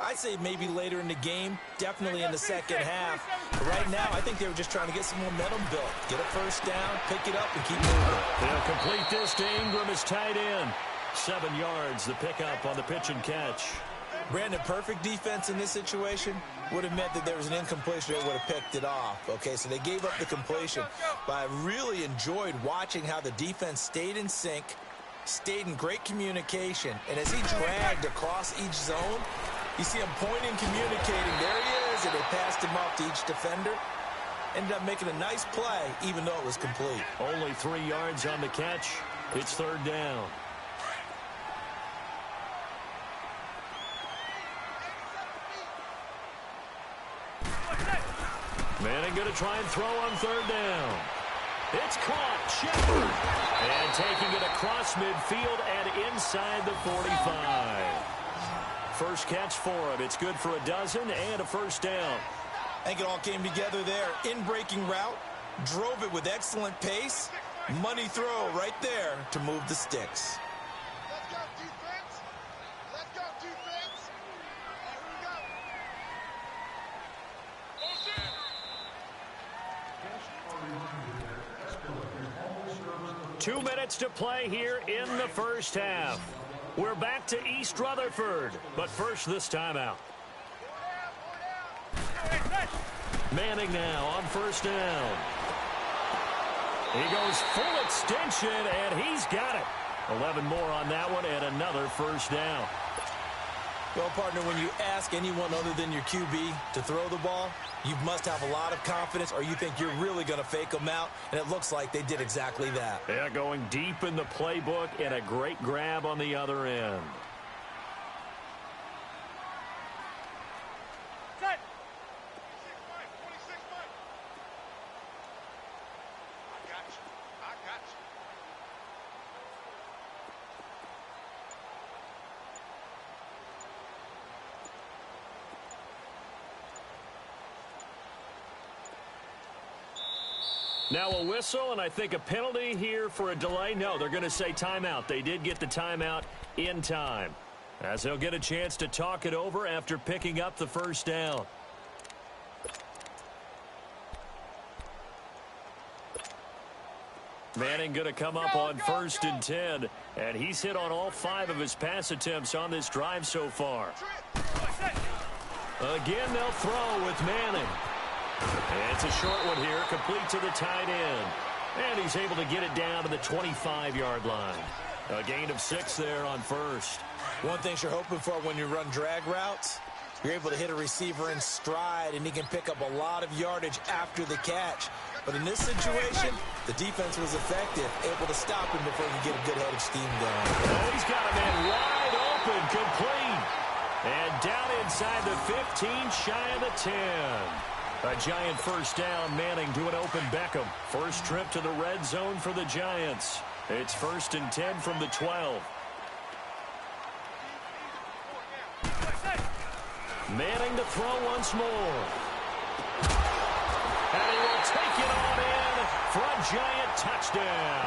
I'd say maybe later in the game, definitely in the second half. But right now, I think they were just trying to get some momentum built. Get a first down, pick it up, and keep moving. They'll complete this to Ingram as tight end. 7 yards, the pickup on the pitch and catch. Brandon, perfect defense in this situation would have meant that there was an incompletion. They would have picked it off. Okay, so they gave up the completion. But I really enjoyed watching how the defense stayed in sync, stayed in great communication. And as he dragged across each zone, you see him pointing, communicating. There he is, and they passed him off to each defender. Ended up making a nice play, even though it was complete. Only 3 yards on the catch. It's third down. Manning going to try and throw on third down. It's caught. Shepard. And taking it across midfield and inside the 45. First catch for him. It's good for a dozen and a first down. I think it all came together there. In-breaking route. Drove it with excellent pace. Money throw right there to move the sticks. Let's go, defense. Let's go, defense. Here we go. 2 minutes to play here in the first half. We're back to East Rutherford, but first this timeout. Manning now on first down. He goes full extension, and he's got it. 11 more on that one, and another first down. Well, partner, when you ask anyone other than your QB to throw the ball, you must have a lot of confidence, or you think you're really going to fake them out, and it looks like they did exactly that. Yeah, going deep in the playbook, and a great grab on the other end. Set. 26 I got you. I got you. Now a whistle, and I think a penalty here for a delay. No, they're going to say timeout. They did get the timeout in time, as they'll get a chance to talk it over after picking up the first down. Manning going to come up on first and 10, and he's hit on all 5 of his pass attempts on this drive so far. Again, they'll throw with Manning. It's a short one here, complete to the tight end. And he's able to get it down to the 25-yard line. A gain of 6 there on first. One thing you're hoping for when you run drag routes, you're able to hit a receiver in stride, and he can pick up a lot of yardage after the catch. But in this situation, the defense was effective, able to stop him before he could get a good head of steam going. Oh, he's got a man wide open, complete. And down inside the 15, shy of the 10. A giant first down. Manning to an open Beckham. First trip to the red zone for the Giants. It's first and 10 from the 12. Manning to throw once more. And he will take it on in for a giant touchdown.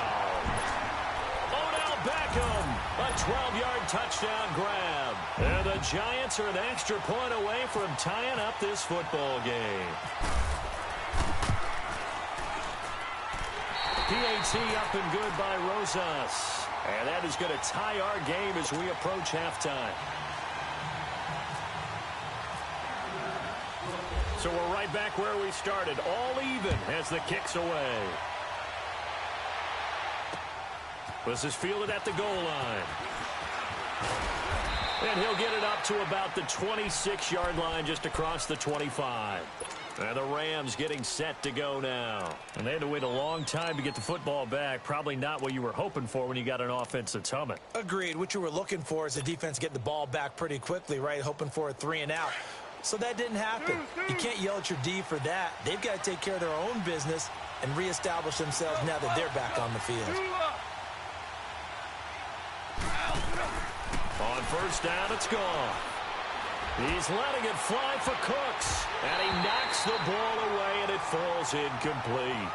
Odell Beckham, a 12-yard touchdown grab. And the Giants are an extra point away from tying up this football game. PAT up and good by Rosas. And that is going to tie our game as we approach halftime. So we're right back where we started, all even as the kick's away. This is fielded at the goal line. And he'll get it up to about the 26-yard line, just across the 25. And the Rams getting set to go now. And they had to wait a long time to get the football back. Probably not what you were hoping for when you got an offense that's humming. Agreed. What you were looking for is the defense get the ball back pretty quickly, right? Hoping for a 3 and out. So that didn't happen. You can't yell at your D for that. They've got to take care of their own business and reestablish themselves now that they're back on the field. On first down, it's gone. He's letting it fly for Cooks. And he knocks the ball away, and it falls incomplete.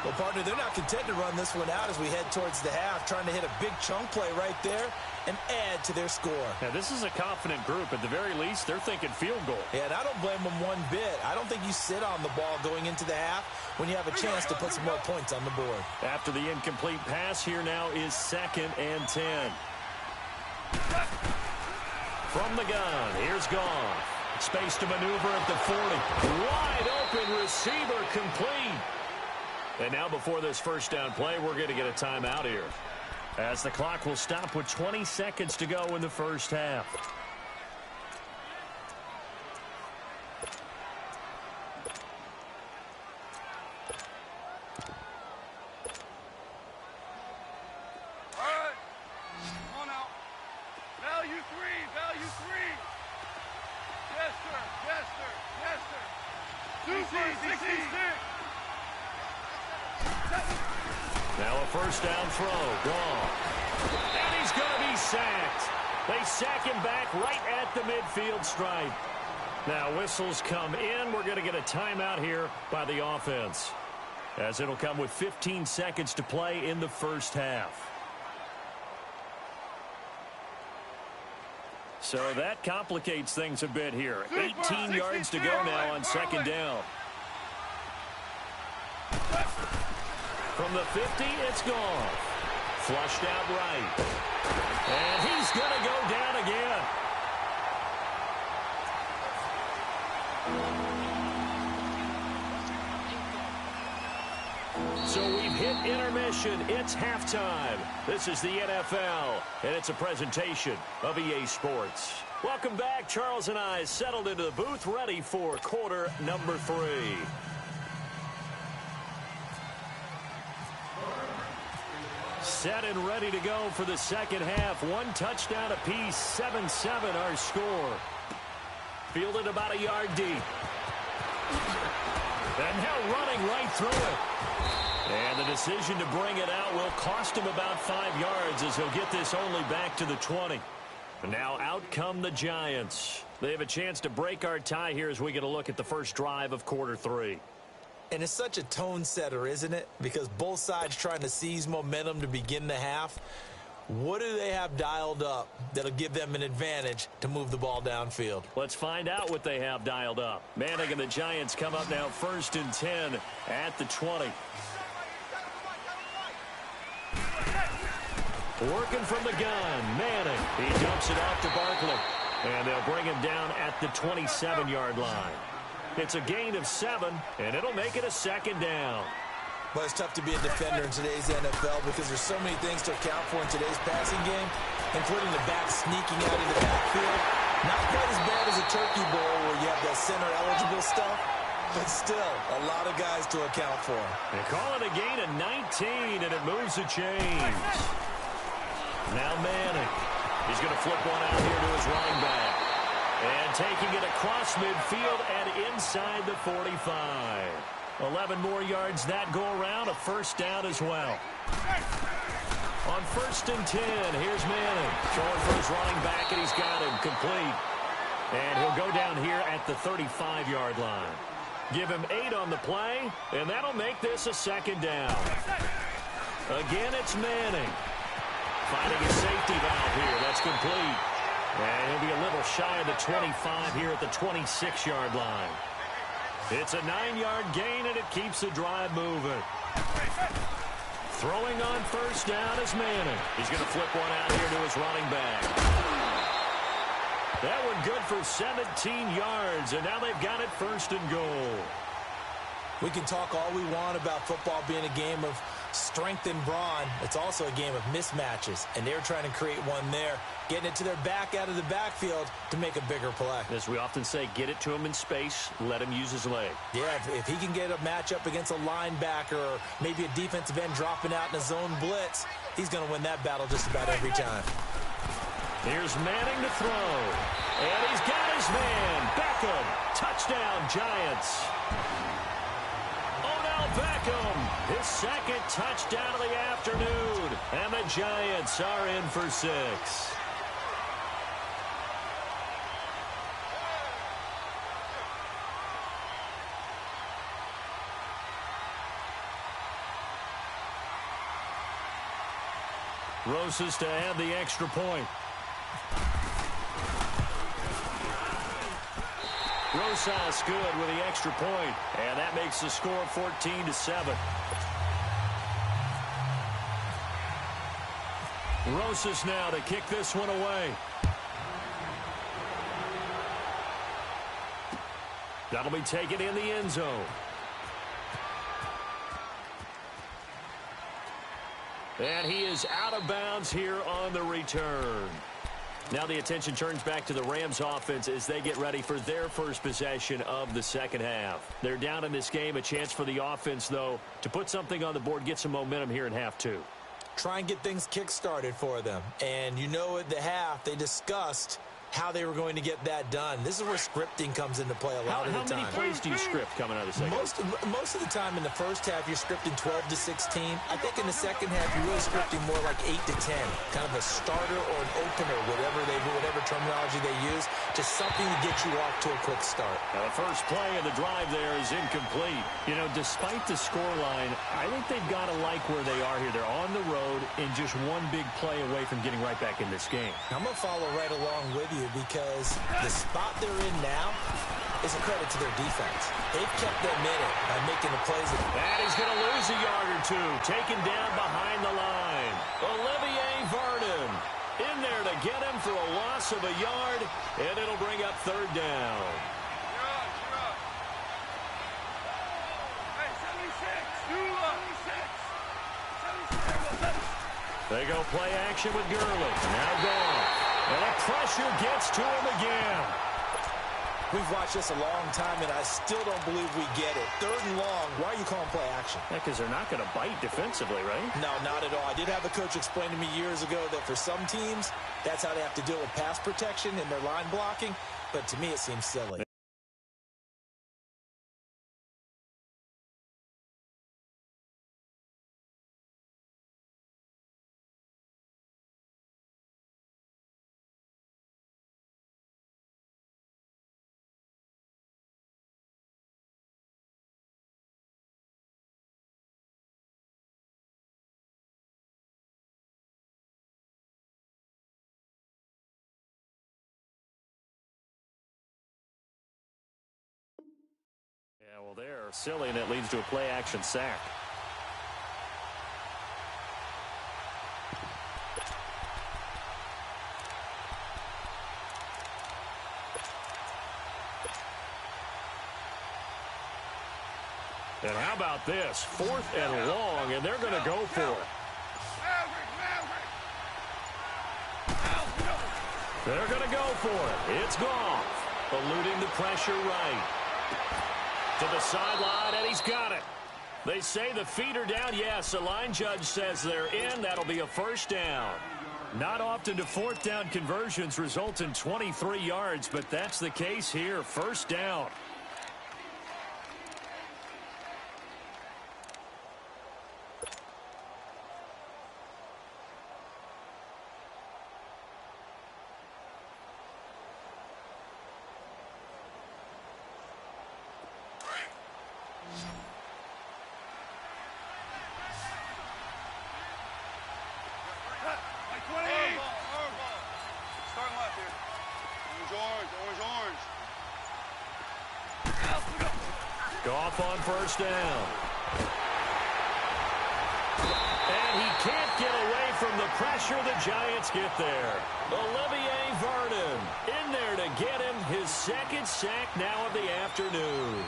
Well, partner, they're not content to run this one out as we head towards the half, trying to hit a big chunk play right there and add to their score. Now, this is a confident group. At the very least, they're thinking field goal. Yeah, and I don't blame them one bit. I don't think you sit on the ball going into the half when you have a chance to put some more points on the board. After the incomplete pass, here now is 2nd and 10. From the gun, here's Goff. Space to maneuver at the 40. Wide open receiver complete. And now before this first down play, we're going to get a timeout here, as the clock will stop with 20 seconds to go in the first half. All right. Come on out. Value three. Yes, sir. Super 66. Now a first down throw. Gone. And he's going to be sacked. They sack him back right at the midfield stripe. Now whistles come in. We're going to get a timeout here by the offense, as it'll come with 15 seconds to play in the first half. So that complicates things a bit here. 18 yards to go now on second down. From the 50, it's gone. Flushed out right. And he's going to go down again. So we've hit intermission. It's halftime. This is the NFL, and it's a presentation of EA Sports. Welcome back. Charles and I settled into the booth, ready for quarter number 3. Set and ready to go for the second half. One touchdown apiece, 7-7 our score. Fielded about a yard deep. And now running right through it. And the decision to bring it out will cost him about 5 yards, as he'll get this only back to the 20. And now out come the Giants. They have a chance to break our tie here as we get a look at the first drive of quarter 3. And it's such a tone setter, isn't it? Because both sides trying to seize momentum to begin the half. What do they have dialed up that'll give them an advantage to move the ball downfield? Let's find out what they have dialed up. Manning and the Giants come up now 1st and 10 at the 20. Working from the gun, Manning. He dumps it off to Barkley. And they'll bring him down at the 27-yard line. It's a gain of 7, and it'll make it a second down. But it's tough to be a defender in today's NFL because there's so many things to account for in today's passing game, including the back sneaking out in the backfield. Not quite as bad as a turkey bowl where you have the center-eligible stuff, but still a lot of guys to account for. They call it a gain of 19, and it moves the chains. Now Manning. He's going to flip one out here to his running back. And taking it across midfield and inside the 45. 11 more yards that go around, a first down as well. On 1st and 10, here's Manning. Throwing for his running back, and he's got him complete. And he'll go down here at the 35-yard line. Give him 8 on the play, and that'll make this a second down. Again, it's Manning. Finding a safety valve here. That's complete. And he'll be a little shy of the 25 here at the 26-yard line. It's a 9-yard gain, and it keeps the drive moving. Throwing on first down is Manning. He's going to flip one out here to his running back. That one good for 17 yards, and now they've got it 1st and goal. We can talk all we want about football being a game of strength and brawn. It's also a game of mismatches, and they're trying to create one there, getting it to their back out of the backfield to make a bigger play. As we often say, get it to him in space, let him use his leg. Yeah, if he can get a matchup against a linebacker or maybe a defensive end dropping out in a zone blitz, he's going to win that battle just about every time. Here's Manning to throw. And he's got his man. Beckham. Touchdown, Giants. Beckham, his second touchdown of the afternoon, and the Giants are in for 6. Rosas to add the extra point. Rosas good with the extra point, and that makes the score 14-7. Rosas now to kick this one away. That'll be taken in the end zone. And he is out of bounds here on the return. Now the attention turns back to the Rams offense as they get ready for their first possession of the second half. They're down in this game. A chance for the offense, though, to put something on the board, get some momentum here in half two. Try and get things kick-started for them. And you know at the half, they discussed how they were going to get that done. This is where scripting comes into play a lot of the time. How many plays do you script coming out of the second? Most of the time in the first half, you're scripting 12 to 16. I think in the second half, you're really scripting more like 8 to 10. Kind of a starter or an opener, whatever terminology they use. Just something to get you off to a quick start. Now the first play of the drive there is incomplete. You know, despite the scoreline, I think they've got to like where they are here. They're on the road and just one big play away from getting right back in this game. I'm going to follow right along with you, because the spot they're in now is a credit to their defense. They've kept them in it by making the plays. And he's going to lose a yard or two. Taken down behind the line. Olivier Vernon in there to get him for a loss of a yard, and it'll bring up third down. They go play action with Gurley. Now gone. And the pressure gets to him again. We've watched this a long time, and I still don't believe we get it. Third and long, why are you calling play action? Yeah, because they're not going to bite defensively, right? No, not at all. I did have a coach explain to me years ago that for some teams, that's how they have to deal with pass protection and their line blocking. But to me, it seems silly. Yeah, well, they're silly, and it leads to a play-action sack. And how about this? 4th and long, and they're going to go for it. They're going to go for it. It's Goff, eluding the pressure right. To the sideline, and he's got it. They say the feet are down. Yes, the line judge says they're in. That'll be a first down. Not often do 4th down conversions result in 23 yards, but that's the case here. First down. Goff on first down. And he can't get away from the pressure. The Giants get there. Olivier Vernon in there to get him his second sack now of the afternoon.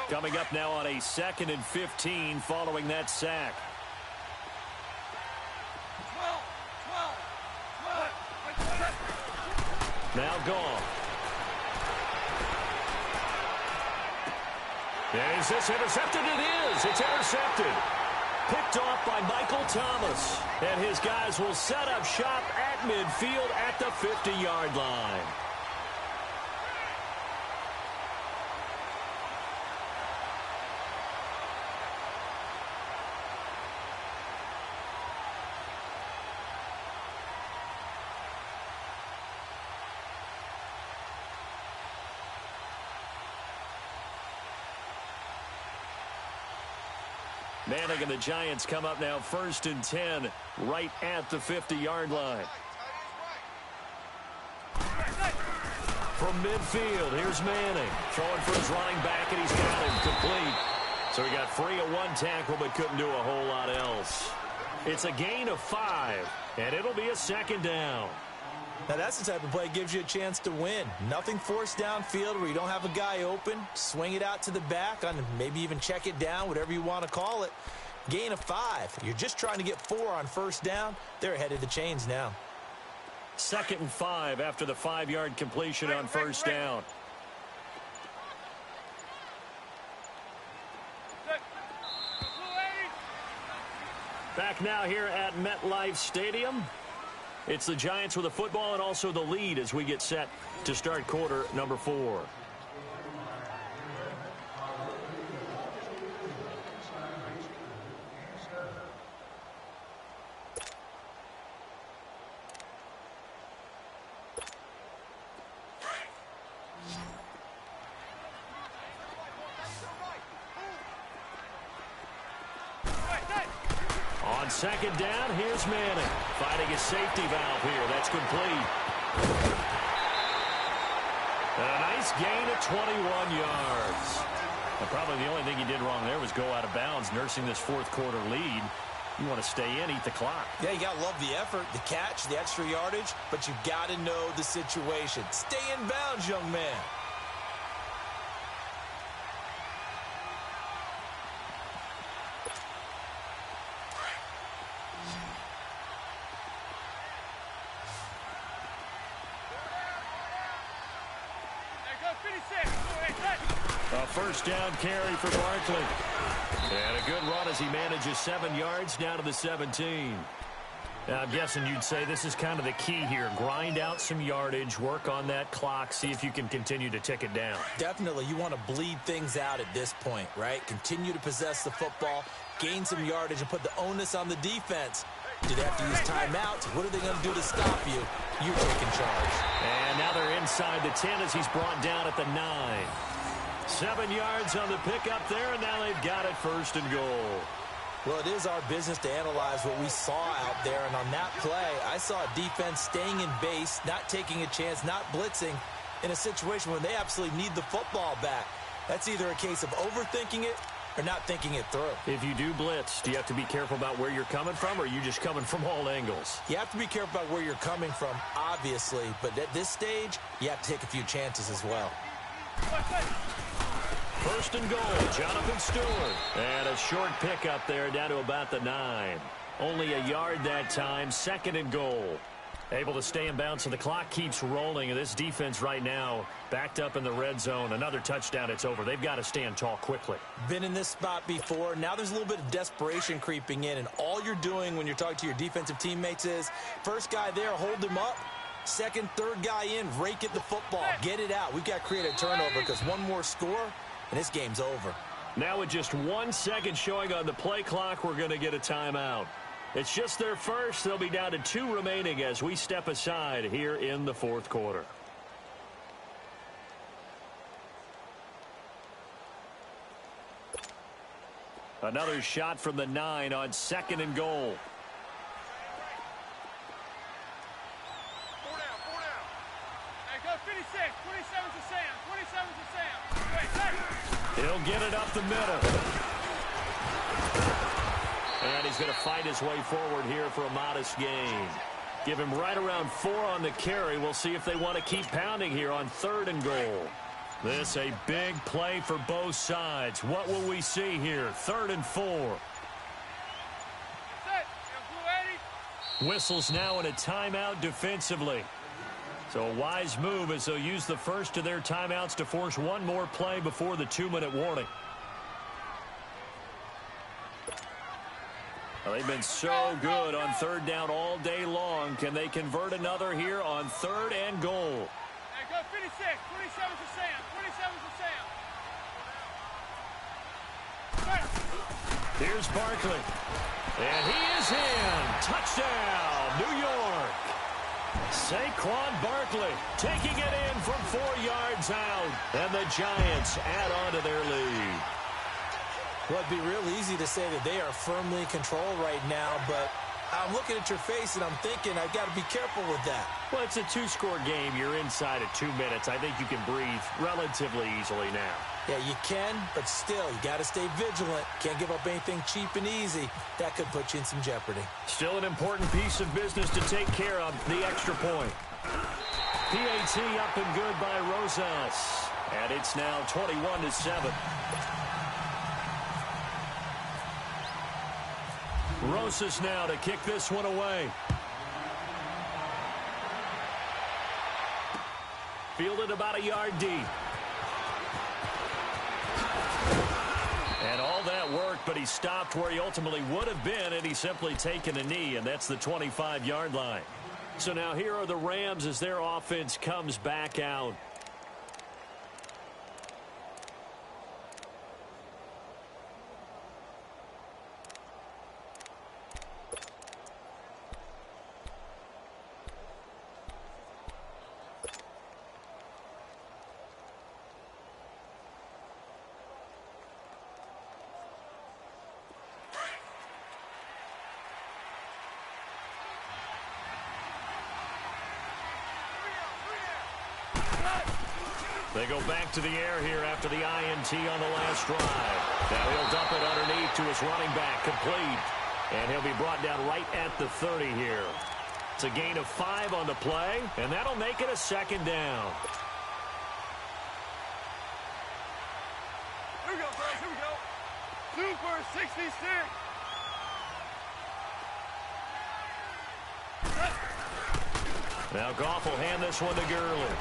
Coming up now on a 2nd and 15 following that sack. 12. Now gone. Is this intercepted? It is. It's intercepted. Picked off by Michael Thomas. And his guys will set up shop at midfield at the 50-yard line. Manning and the Giants come up now 1st and 10 right at the 50-yard line. From midfield, here's Manning. Throwing for his running back, and he's got him complete. So he got free of one tackle, but couldn't do a whole lot else. It's a gain of 5, and it'll be a second down. Now, that's the type of play that gives you a chance to win. Nothing forced downfield where you don't have a guy open. Swing it out to the back, on maybe even check it down, whatever you want to call it. Gain of 5. You're just trying to get 4 on first down. They're ahead of the chains now. 2nd and 5 after the 5-yard completion on first down. Back now here at MetLife Stadium. It's the Giants with the football and also the lead as we get set to start quarter number 4. On second down, here's Manning. Finding his safety valve here. That's complete. A nice gain of 21 yards. And probably the only thing he did wrong there was go out of bounds, nursing this fourth quarter lead. You want to stay in, eat the clock. Yeah, you got to love the effort, the catch, the extra yardage, but you got to know the situation. Stay in bounds, young man. A first down carry for Barkley. And a good run as he manages 7 yards down to the 17. Now, I'm guessing you'd say this is kind of the key here. Grind out some yardage, work on that clock, see if you can continue to tick it down. Definitely. You want to bleed things out at this point, right? Continue to possess the football, gain some yardage, and put the onus on the defense. Do they have to use timeouts? What are they going to do to stop you? You're taking charge. And now they're inside the 10 as he's brought down at the 9. 7 yards on the pickup there, and now they've got it first and goal. Well, it is our business to analyze what we saw out there, and on that play, I saw a defense staying in base, not taking a chance, not blitzing in a situation where they absolutely need the football back. That's either a case of overthinking it or not thinking it through. If you do blitz, do you have to be careful about where you're coming from, or are you just coming from all angles? You have to be careful about where you're coming from, obviously, but at this stage, you have to take a few chances as well. First and goal, Jonathan Stewart. And a short pickup there down to about the 9. Only a yard that time, 2nd and goal. Able to stay in bounds, so the clock keeps rolling. And this defense right now backed up in the red zone. Another touchdown, it's over. They've got to stand tall quickly. Been in this spot before. Now there's a little bit of desperation creeping in. And all you're doing when you're talking to your defensive teammates is, first guy there, hold him up. Second, third guy in, rake at the football. Get it out. We've got to create a turnover because one more score, and this game's over. Now with just 1 second showing on the play clock, we're going to get a timeout. It's just their first. They'll be down to 2 remaining as we step aside here in the fourth quarter. Another shot from the 9 on 2nd and goal. He'll get it up the middle. And he's going to fight his way forward here for a modest gain. Give him right around 4 on the carry. We'll see if they want to keep pounding here on 3rd and goal. This a big play for both sides. What will we see here? 3rd and 4. Whistles now in a timeout defensively. So a wise move as they'll use the first of their timeouts to force one more play before the 2-minute warning. Well, they've been so good on 3rd down all day long. Can they convert another here on 3rd and goal? Go 56, 27 to Sam, 27 to Sam. Here's Barkley. And he is in. Touchdown, New York. Saquon Barkley taking it in from 4 yards out. And the Giants add on to their lead. Well, it'd be real easy to say that they are firmly in control right now, but I'm looking at your face, and I'm thinking I've got to be careful with that. Well, it's a two-score game. You're inside of 2 minutes. I think you can breathe relatively easily now. Yeah, you can, but still, you got to stay vigilant. Can't give up anything cheap and easy. That could put you in some jeopardy. Still an important piece of business to take care of, the extra point. PAT up and good by Rosas. And it's now 21-7. Rosas now to kick this one away. Fielded about a yard deep. And all that work, but he stopped where he ultimately would have been, and he's simply taken a knee, and that's the 25-yard line. So now here are the Rams as their offense comes back out. They go back to the air here after the INT on the last drive. Now he'll dump it underneath to his running back, complete. And he'll be brought down right at the 30 here. It's a gain of 5 on the play, and that'll make it a second down. Here we go, boys. Here we go. 2 for 66. Now Goff will hand this one to Gurley.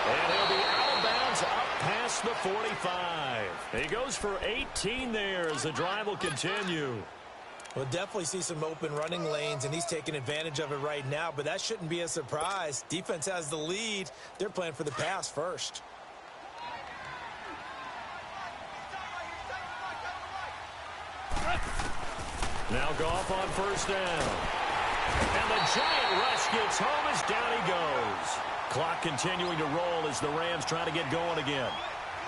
And he'll be out of bounds up past the 45. He goes for 18 there as the drive will continue. We'll definitely see some open running lanes, and he's taking advantage of it right now, but that shouldn't be a surprise. Defense has the lead. They're playing for the pass first. Now Goff on first down. And the giant rush gets home as down he goes. Clock continuing to roll as the Rams try to get going again.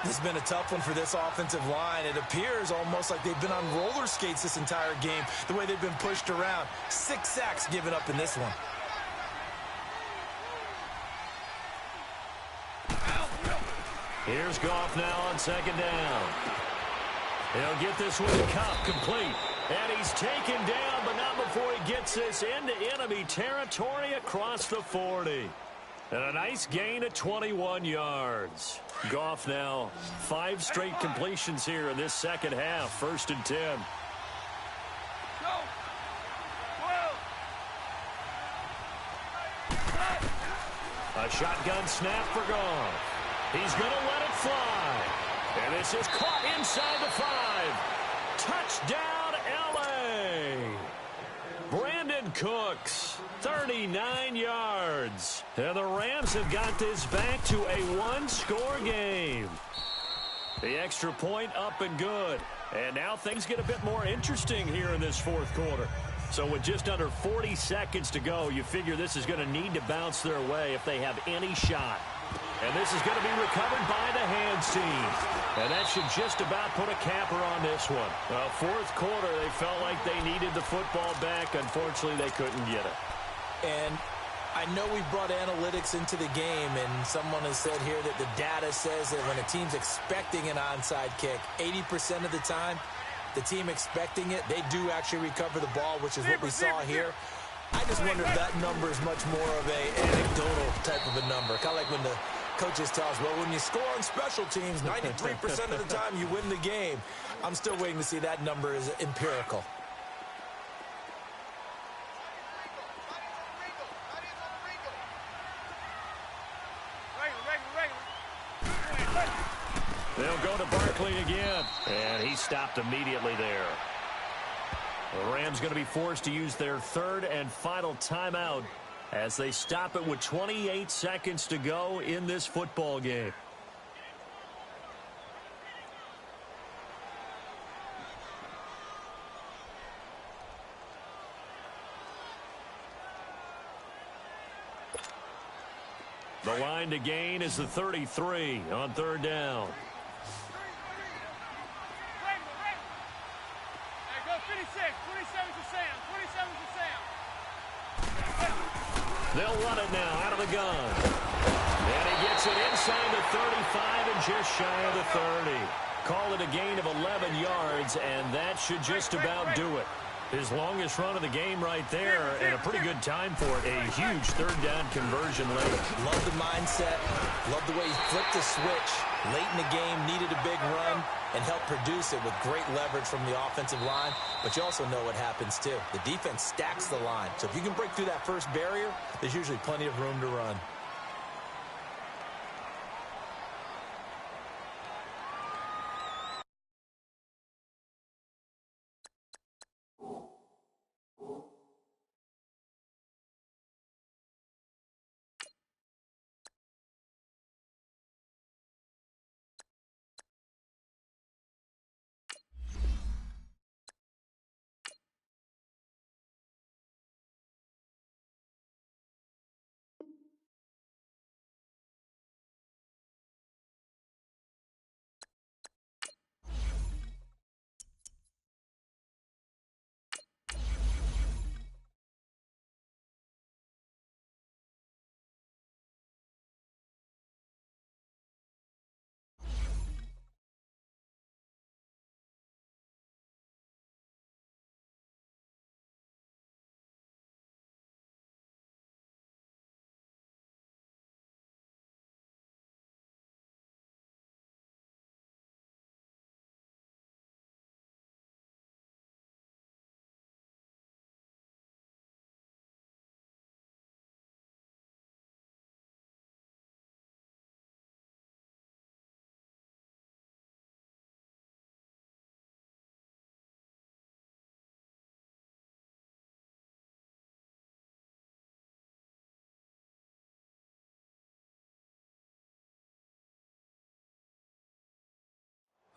This has been a tough one for this offensive line. It appears almost like they've been on roller skates this entire game, the way they've been pushed around. 6 sacks given up in this one. Here's Goff now on second down. He'll get this one to Cup, complete. And he's taken down, but not before he gets this into enemy territory across the 40. And a nice gain of 21 yards. Goff now 5 straight completions here in this second half. 1st and 10. Go. 12. A shotgun snap for Goff. He's going to let it fly. And this is caught inside the 5. Touchdown, L.A. Brandon Cooks, 39 yards. And the Rams have got this back to a 1-score game. The extra point up and good. And now things get a bit more interesting here in this 4th quarter. So with just under 40 seconds to go, you figure this is going to need to bounce their way if they have any shot. And this is going to be recovered by the hands team. And that should just about put a capper on this one. Well, 4th quarter, they felt like they needed the football back. Unfortunately, they couldn't get it. And I know we've brought analytics into the game, and someone has said here that the data says that when a team's expecting an onside kick, 80% of the time, the team expecting it, they do actually recover the ball, which is what we saw here. I just wonder if that number is much more of a anecdotal type of a number. Kind of like when the coaches tell us, well, when you score on special teams, 93% of the time you win the game. I'm still waiting to see that number is empirical. They'll go to Barkley again. And he stopped immediately there. The Rams going to be forced to use their 3rd and final timeout as they stop it with 28 seconds to go in this football game. The line to gain is the 33 on 3rd down. Hey, go 56. 27 to Sam. 27 to Sam. They'll run it now out of the gun. And he gets it inside the 35 and just shy of the 30. Call it a gain of 11 yards, and that should just about do it. His longest run of the game right there, and a pretty good time for it. A huge third down conversion late. Love the mindset. Love the way he flipped the switch. Late in the game, needed a big run, and helped produce it with great leverage from the offensive line. But you also know what happens, too. The defense stacks the line. So if you can break through that first barrier, there's usually plenty of room to run.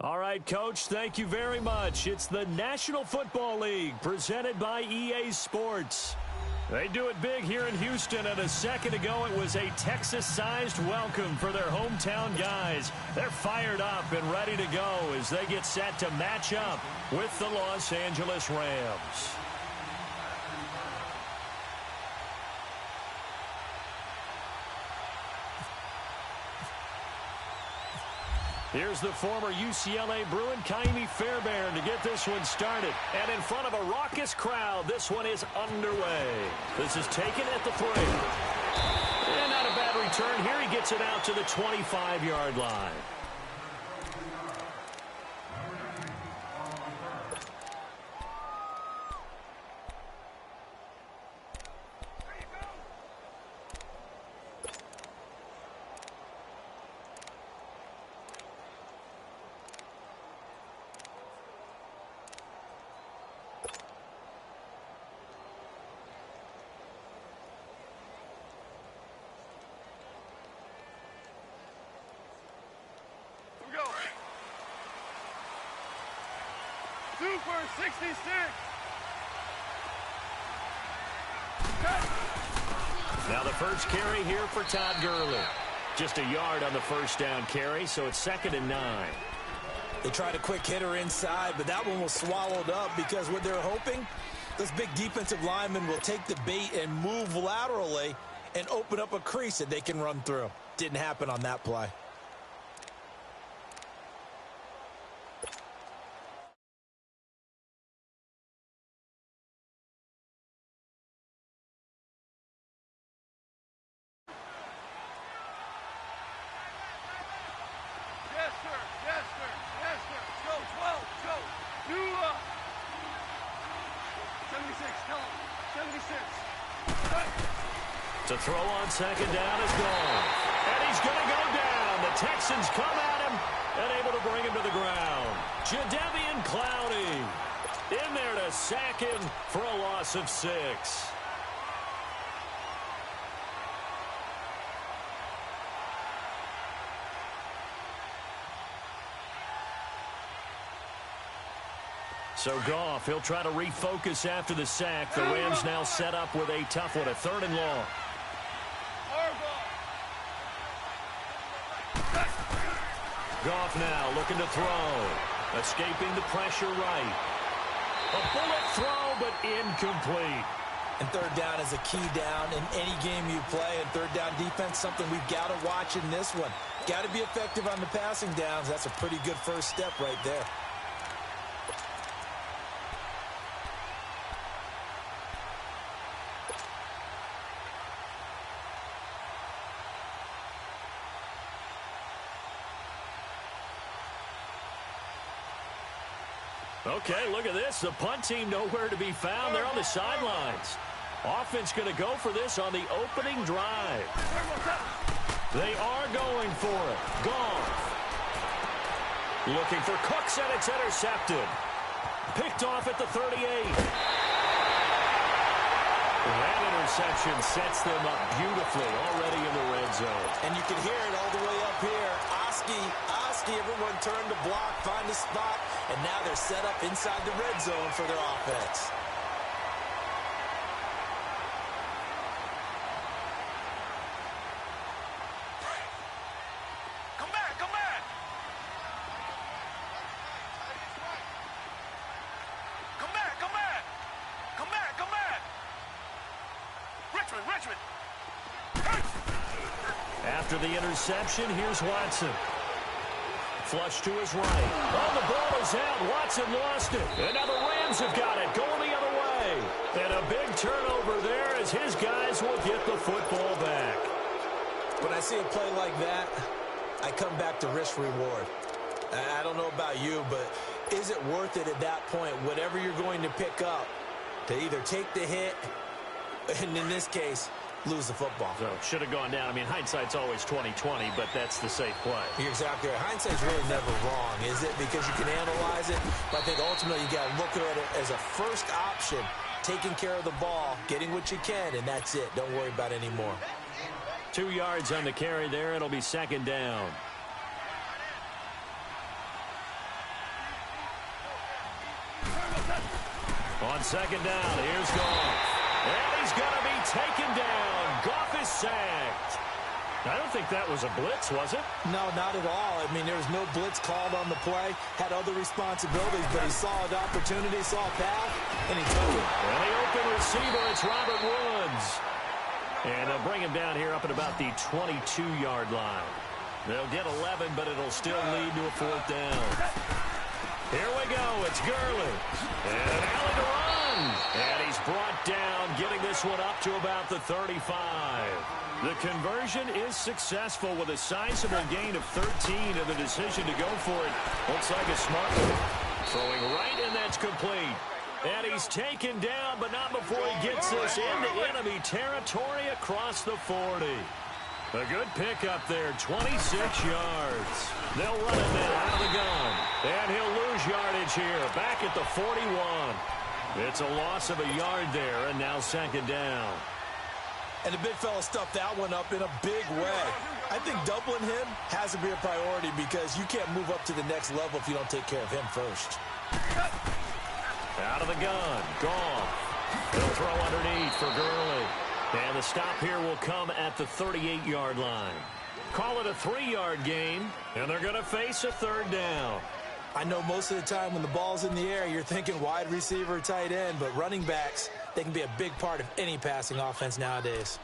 All right, Coach, thank you very much. It's the National Football League presented by EA Sports. They do it big here in Houston, and a second ago it was a Texas-sized welcome for their hometown guys. They're fired up and ready to go as they get set to match up with the Los Angeles Rams. Here's the former UCLA Bruin, Kaimi Fairbairn, to get this one started. And in front of a raucous crowd, this one is underway. This is taken at the 3. And not a bad return here. He gets it out to the 25-yard line. Super 66. Now the first carry here for Todd Gurley. Just a yard on the first down carry, so it's 2nd and 9. They tried a quick hitter inside, but that one was swallowed up because what they're hoping, this big defensive lineman will take the bait and move laterally and open up a crease that they can run through. Didn't happen on that play. To throw on 2nd down is gone. And he's going to go down. The Texans come at him and able to bring him to the ground. Jadeveon Clowney in there to sack him for a loss of 6. So Goff, he'll try to refocus after the sack. The Rams now set up with a tough one, a 3rd and long. Goff now looking to throw. Escaping the pressure right. A bullet throw, but incomplete. And third down is a key down in any game you play. And third down defense, something we've got to watch in this one. Got to be effective on the passing downs. That's a pretty good first step right there. Okay, look at this. The punt team nowhere to be found. They're on the sidelines. Offense going to go for this on the opening drive. They are going for it. Goff. Looking for Cooks, and it's intercepted. Picked off at the 38. That interception sets them up beautifully already in the red zone. And you can hear it all the way up here. Oski, everyone turned to block, find a spot, and now they're set up inside the red zone for their offense. Come back, come back. Come back, come back. Come back, come back. Richmond. After the interception, here's Watson. Flush to his right. Oh, the ball is out. Watson lost it. And now the Rams have got it. Going the other way. And a big turnover there as his guys will get the football back. When I see a play like that, I come back to risk reward. I don't know about you, but is it worth it at that point, whatever you're going to pick up, to either take the hit, and in this case, lose the football? So should have gone down. I mean, hindsight's always 20/20, but that's the safe play. You're exactly right. Hindsight's really never wrong, is it? Because you can analyze it, but I think ultimately you got to look at it as a first option, taking care of the ball, getting what you can, and that's it. Don't worry about it anymore. 2 yards on the carry there. It'll be second down. On second down, here's Goff. And he's going to be taken down. Goff is sacked. I don't think that was a blitz, was it? No, not at all. I mean, there was no blitz called on the play. Had other responsibilities, but he saw an opportunity, saw a path, and he took it. And the open receiver, it's Robert Woods. And they'll bring him down here up at about the 22-yard line. They'll get 11, but it'll still lead to a fourth down. Here we go. It's Gurley. And Allen to run. And he's brought down, getting this one up to about the 35. The conversion is successful with a sizable gain of 13, and the decision to go for it looks like a smart one. Throwing right, and that's complete. And he's taken down, but not before he gets this into enemy territory across the 40. A good pickup there, 26 yards. They'll run it now out of the gun. And he'll lose yardage here, back at the 41. It's a loss of a yard there, and now second down. And the big fella stuffed that one up in a big way. I think doubling him has to be a priority because you can't move up to the next level if you don't take care of him first. Out of the gun, Goff. He'll throw underneath for Gurley. And the stop here will come at the 38-yard line. Call it a 3-yard gain, and they're going to face a third down. I know most of the time when the ball's in the air, you're thinking wide receiver, tight end, but running backs, they can be a big part of any passing offense nowadays.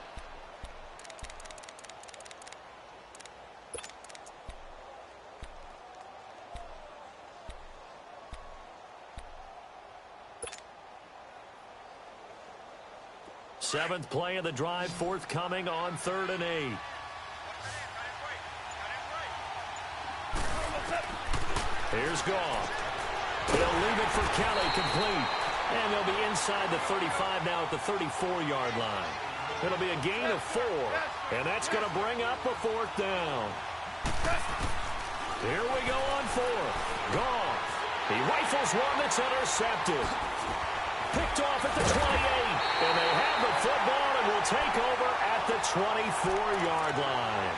Seventh play of the drive forthcoming on 3rd and 8. Here's Goff. He'll leave it for Kelly, complete. And they'll be inside the 35 now at the 34-yard line. It'll be a gain of 4, and that's going to bring up a fourth down. Here we go on 4th. Goff. He rifles one that's intercepted. Picked off at the 28, and they have the football and will take over at the 24-yard line.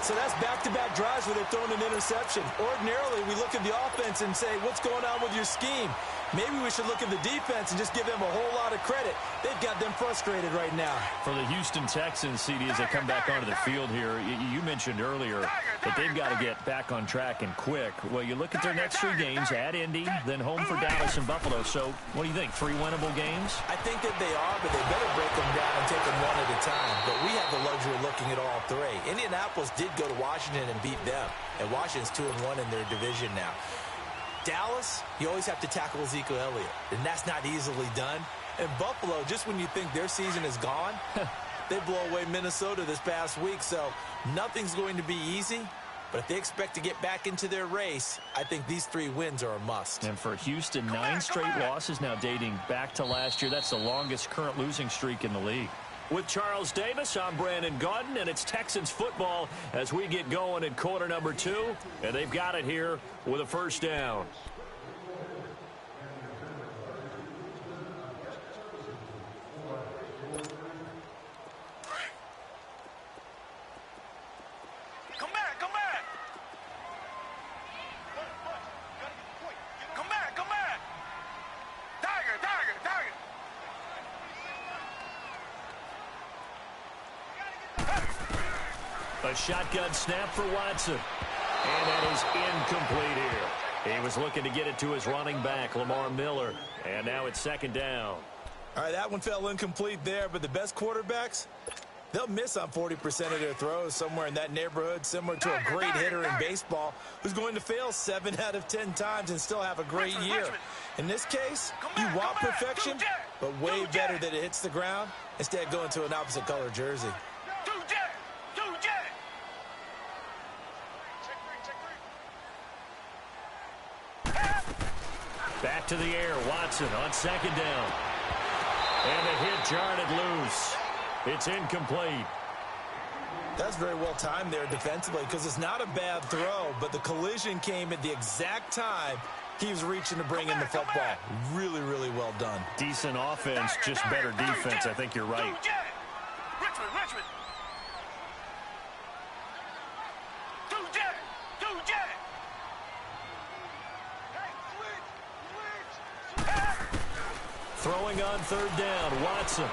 So that's back-to-back drives where they've thrown an interception. Ordinarily, we look at the offense and say, what's going on with your scheme? Maybe we should look at the defense and just give them a whole lot of credit. They've got them frustrated right now. For the Houston Texans, CD, as they come back onto the field here, you mentioned earlier that they've got to get back on track and quick. Well, you look at their next 3 games, at Indy, then home for Dallas and Buffalo. So what do you think, 3 winnable games? I think that they are, but they better break them down and take them one at a time. But we have the luxury of looking at all 3. Indianapolis did go to Washington and beat them, and Washington's 2-1 in their division now. Dallas, you always have to tackle Ezekiel Elliott, and that's not easily done. And Buffalo, just when you think their season is gone, they blow away Minnesota this past week, so nothing's going to be easy. But if they expect to get back into their race, I think these 3 wins are a must. And for Houston, 9 straight losses now dating back to last year. That's the longest current losing streak in the league. With Charles Davis, I'm Brandon Gaudin, and it's Texans football as we get going in quarter number 2. And they've got it here with a first down. Come back, come back. Come back, come back. Tiger, tiger, tiger. A shotgun snap for Watson. And that is incomplete here. He was looking to get it to his running back, Lamar Miller. And now it's second down. All right, that one fell incomplete there, but the best quarterbacks, they'll miss on 40% of their throws, somewhere in that neighborhood, similar to a great hitter in baseball who's going to fail 7 out of 10 times and still have a great year. In this case, you want perfection, but way better that it hits the ground instead of going to an opposite color jersey. Back to the air, Watson on second down. And the hit jarred it loose. It's incomplete. That's very well timed there defensively because it's not a bad throw, but the collision came at the exact time he was reaching to bring in the football. Really, really well done. Decent offense, just better defense. I think you're right. Richmond. Throwing on third down, Watson.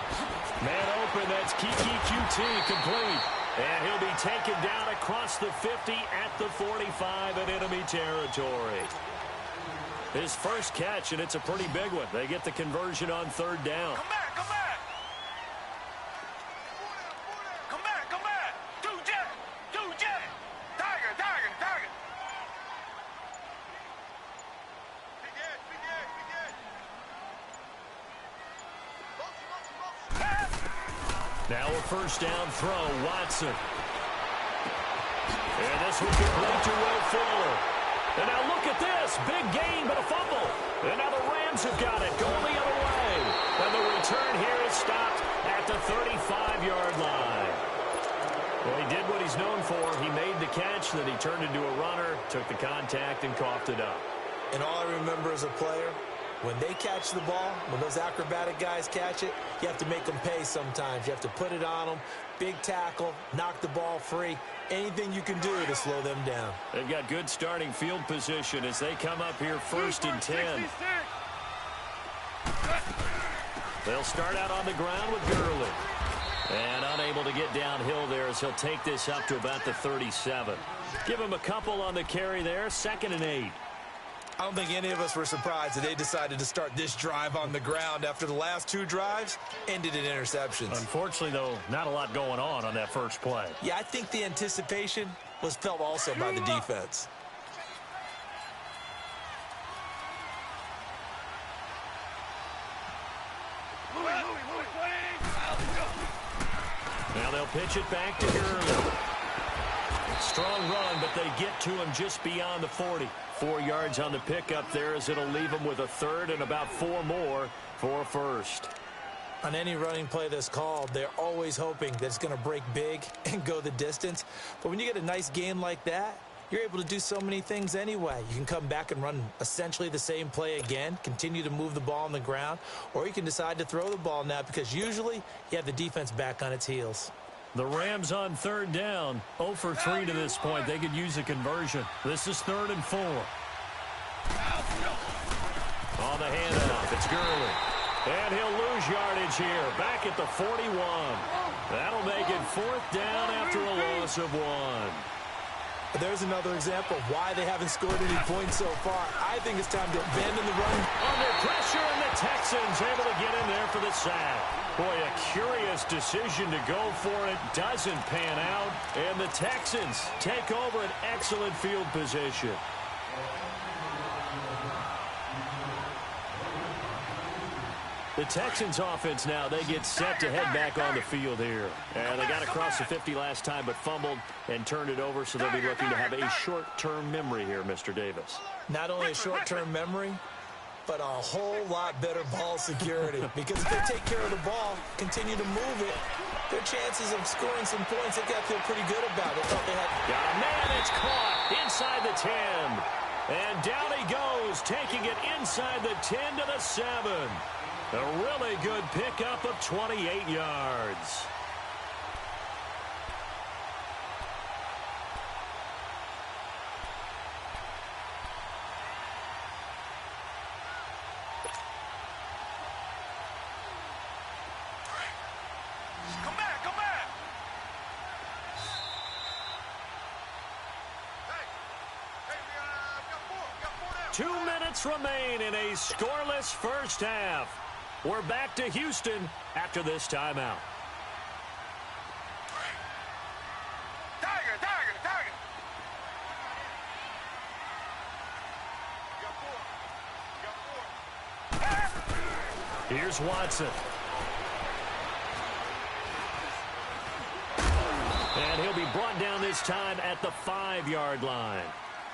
Man open, that's Kiki QT complete. And he'll be taken down across the 50 at the 45 in enemy territory. His first catch, and it's a pretty big one. They get the conversion on third down. Come back, come back. Come back, come back. Two jet. Tiger. Big edge. Now a first down throw, Watson. And this one complete to Will Fuller. And now look at this. Big gain, but a fumble. And now the Rams have got it, going the other way. And the return here is stopped at the 35-yard line. Well, he did what he's known for. He made the catch, then he turned into a runner, took the contact, and coughed it up. And all I remember as a player, when they catch the ball, when those acrobatic guys catch it, you have to make them pay sometimes. You have to put it on them, big tackle, knock the ball free, anything you can do to slow them down. They've got good starting field position as they come up here first and 10. They'll start out on the ground with Gurley. And unable to get downhill there as he'll take this up to about the 37. Give him a couple on the carry there, 2nd and 8. I don't think any of us were surprised that they decided to start this drive on the ground after the last 2 drives ended in interceptions. Unfortunately, though, not a lot going on that first play. Yeah, I think the anticipation was felt also by the defense. Now they'll pitch it back to Gurley. Strong run, but they get to him just beyond the 40. 4 yards on the pickup there as it'll leave him with a third and about 4 more for a first. On any running play that's called, they're always hoping that it's going to break big and go the distance. But when you get a nice game like that, you're able to do so many things anyway. You can come back and run essentially the same play again, continue to move the ball on the ground, or you can decide to throw the ball now because usually you have the defense back on its heels. The Rams on third down, 0 for 3 to this point. They could use a conversion. This is 3rd and 4. On the handoff, it's Gurley. And he'll lose yardage here, back at the 41. That'll make it 4th down after a loss of 1. There's another example of why they haven't scored any points so far. I think it's time to abandon the run. Under pressure, and the Texans able to get in there for the sack. Boy, a curious decision to go for it. Doesn't pan out. And the Texans take over an excellent field position. The Texans offense now, they get set to head back on the field here. And they got across the 50 last time but fumbled and turned it over, so they'll be looking to have a short-term memory here, Mr. Davis. Not only a short-term memory, but a whole lot better ball security. Because if they take care of the ball, continue to move it, their chances of scoring some points, they've got to feel pretty good about it. Thought they had... Got a man, it's caught inside the 10. And down he goes, taking it inside the 10 to the 7. A really good pickup of 28 yards. Come back, come back. Hey, we got 4 down. 2 minutes remain in a scoreless first half. We're back to Houston after this timeout. Tiger, tiger, tiger. Got 4. Here's Watson. And he'll be brought down this time at the 5-yard line.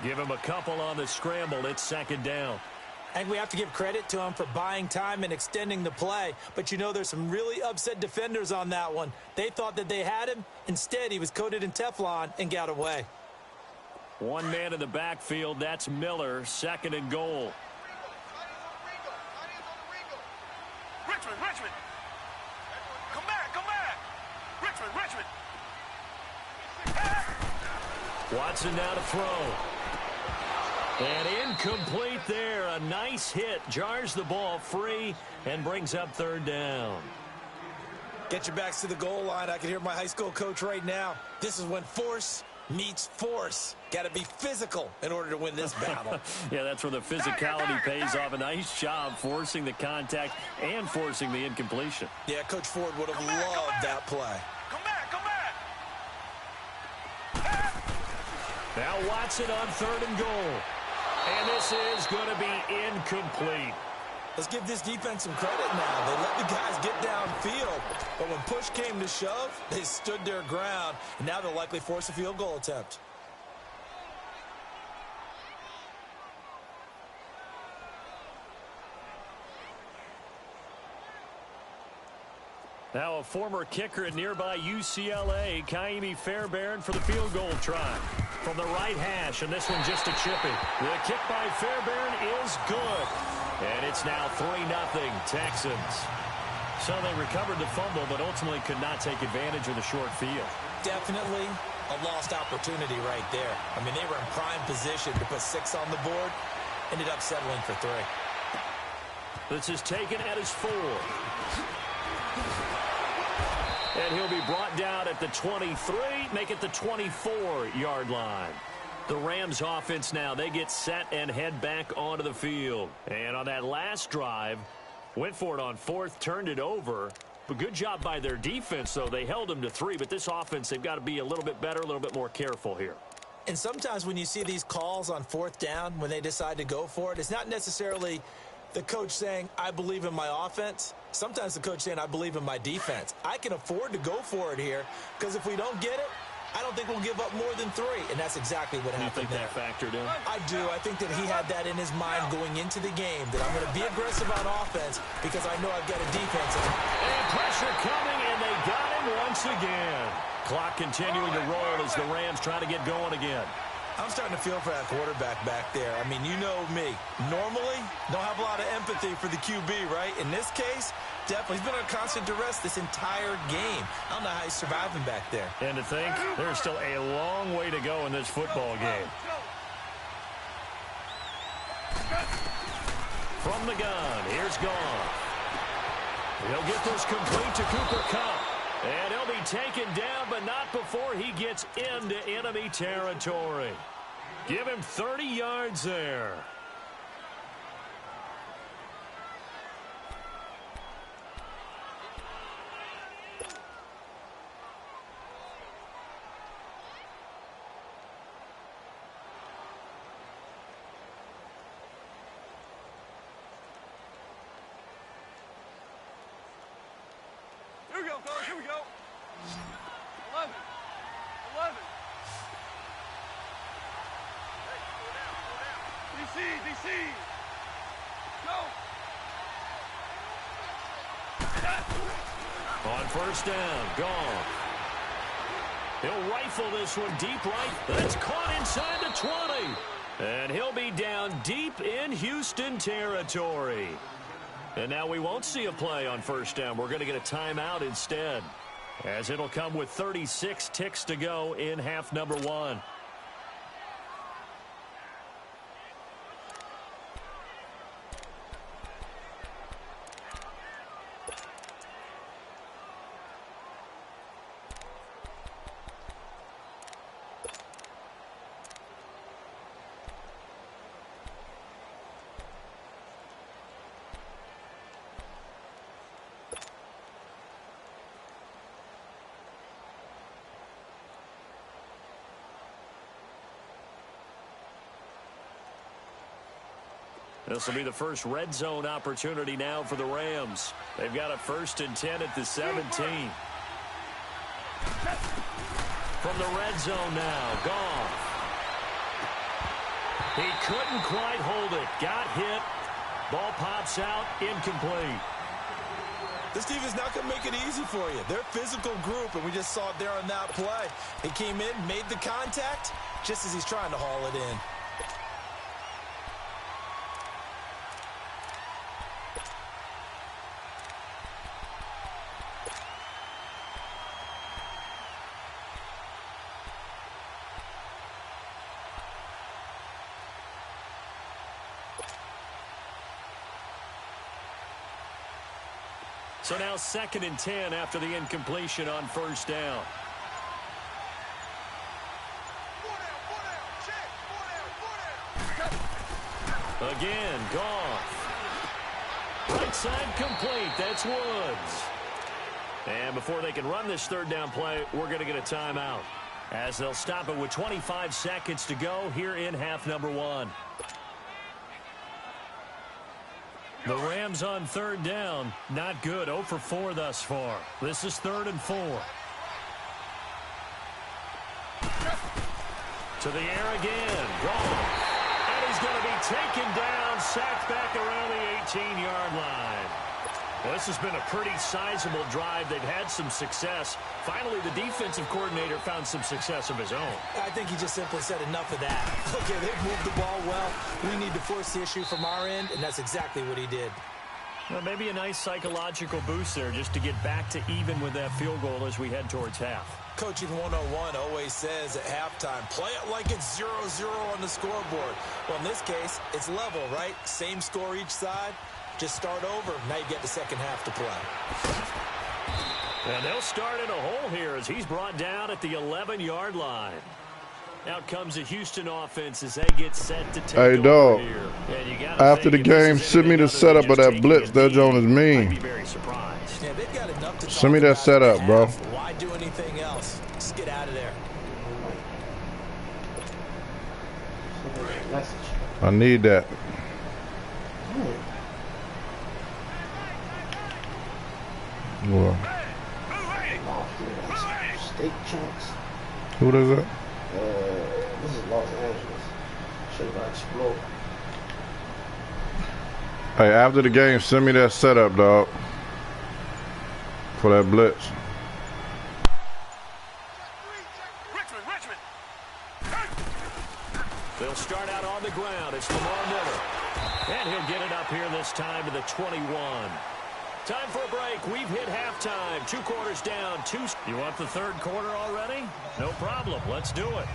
Give him a couple on the scramble. It's 2nd down. And we have to give credit to him for buying time and extending the play. But, you know, there's some really upset defenders on that one. They thought that they had him. Instead, he was coated in Teflon and got away. One man in the backfield. That's Miller. 2nd and goal. Richmond, Richmond. Come back, come back. Richmond, Richmond. Watson now to throw. And incomplete there. A nice hit. Jars the ball free and brings up 3rd down. Get your backs to the goal line. I can hear my high school coach right now. This is when force meets force. Got to be physical in order to win this battle. Yeah, that's where the physicality pays off. A nice job forcing the contact and forcing the incompletion. Yeah, Coach Ford would have loved that play. Come back, come back. Now Watson on 3rd and goal. And this is going to be incomplete. Let's give this defense some credit now. They let the guys get downfield. But when push came to shove, they stood their ground. And now they'll likely force a field goal attempt. Now a former kicker at nearby UCLA, Kaimi Fairbairn for the field goal try. From the right hash, and this one just a chippy. The kick by Fairbairn is good. And it's now 3-0 Texans. So they recovered the fumble, but ultimately could not take advantage of the short field. Definitely a lost opportunity right there. I mean, they were in prime position to put 6 on the board. Ended up settling for 3. This is taken at his 4. And he'll be brought down at the 23, make it the 24-yard line. The Rams offense now, they get set and head back onto the field. And on that last drive, went for it on 4th, turned it over. But good job by their defense, though. They held them to 3, but this offense, they've got to be a little bit better, a little bit more careful here. And sometimes when you see these calls on 4th down, when they decide to go for it, it's not necessarily the coach saying, I believe in my offense. Sometimes the coach saying, I believe in my defense. I can afford to go for it here because if we don't get it, I don't think we'll give up more than 3. And that's exactly what happened there. You think that factored in? I do. I think that he had that in his mind going into the game, that I'm going to be aggressive on offense because I know I've got a defense. And pressure coming, and they got him once again. Clock continuing to roll as the Rams try to get going again. I'm starting to feel for that quarterback back there. I mean, you know me. Normally, don't have a lot of empathy for the QB, right? In this case, definitely. He's been on constant duress this entire game. I don't know how he's surviving back there. And to think, there's still a long way to go in this football game. From the gun, here's Goff. He'll get this complete to Cooper Kupp. And he'll be taken down, but not before he gets into enemy territory. Give him 30 yards there. Here we go, fellas. Here we go. 11. 11. Hey, slow down, slow down. DC, DC. Go. On first down, Goff. He'll rifle this one deep right. That's caught inside the 20. And he'll be down deep in Houston territory. And now we won't see a play on first down. We're going to get a timeout instead, as it'll come with 36 ticks to go in half number 1. This will be the first red zone opportunity now for the Rams. They've got a 1st and 10 at the 17. From the red zone now, Goff. He couldn't quite hold it. Got hit. Ball pops out, incomplete. This defense not going to make it easy for you. They're a physical group, and we just saw it there on that play. He came in, made the contact, just as he's trying to haul it in. So now 2nd and 10 after the incompletion on first down. Again, Goff. Right side complete. That's Woods. And before they can run this 3rd down play, we're going to get a timeout, as they'll stop it with 25 seconds to go here in half number 1. The Rams on 3rd down, not good. 0 for 4 thus far. This is 3rd and 4. To the air again. Gone. And he's going to be taken down, sacked back around the 18-yard line. Well, this has been a pretty sizable drive. They've had some success. Finally, the defensive coordinator found some success of his own. I think he just simply said enough of that. Okay, they've moved the ball well. We need to force the issue from our end, and that's exactly what he did. Well, maybe a nice psychological boost there just to get back to even with that field goal as we head towards half. Coaching 101 always says at halftime, play it like it's 0-0 on the scoreboard. Well, in this case, it's level, right? Same score each side. Just start over. Now you get the second half to play. And they'll start in a hole here as he's brought down at the 11-yard line. Out comes the Houston offense as they get set to take hey, dog. here. After the game, send me the setup of that blitz. That joint is mean. Yeah, they've got enough to send me that setup, bro. Why do anything else? Just get out of there. I need that. Well, steak chunks. who does that? This is Los Angeles. Should have exploded. Hey, after the game, send me that setup, dog. For that blitz. Richmond. They'll start out on the ground. It's Lamar Miller. And he'll get it up here this time to the 21. Time for a break. We've hit halftime. 2 quarters down. You want the third quarter already? No problem. Let's do it.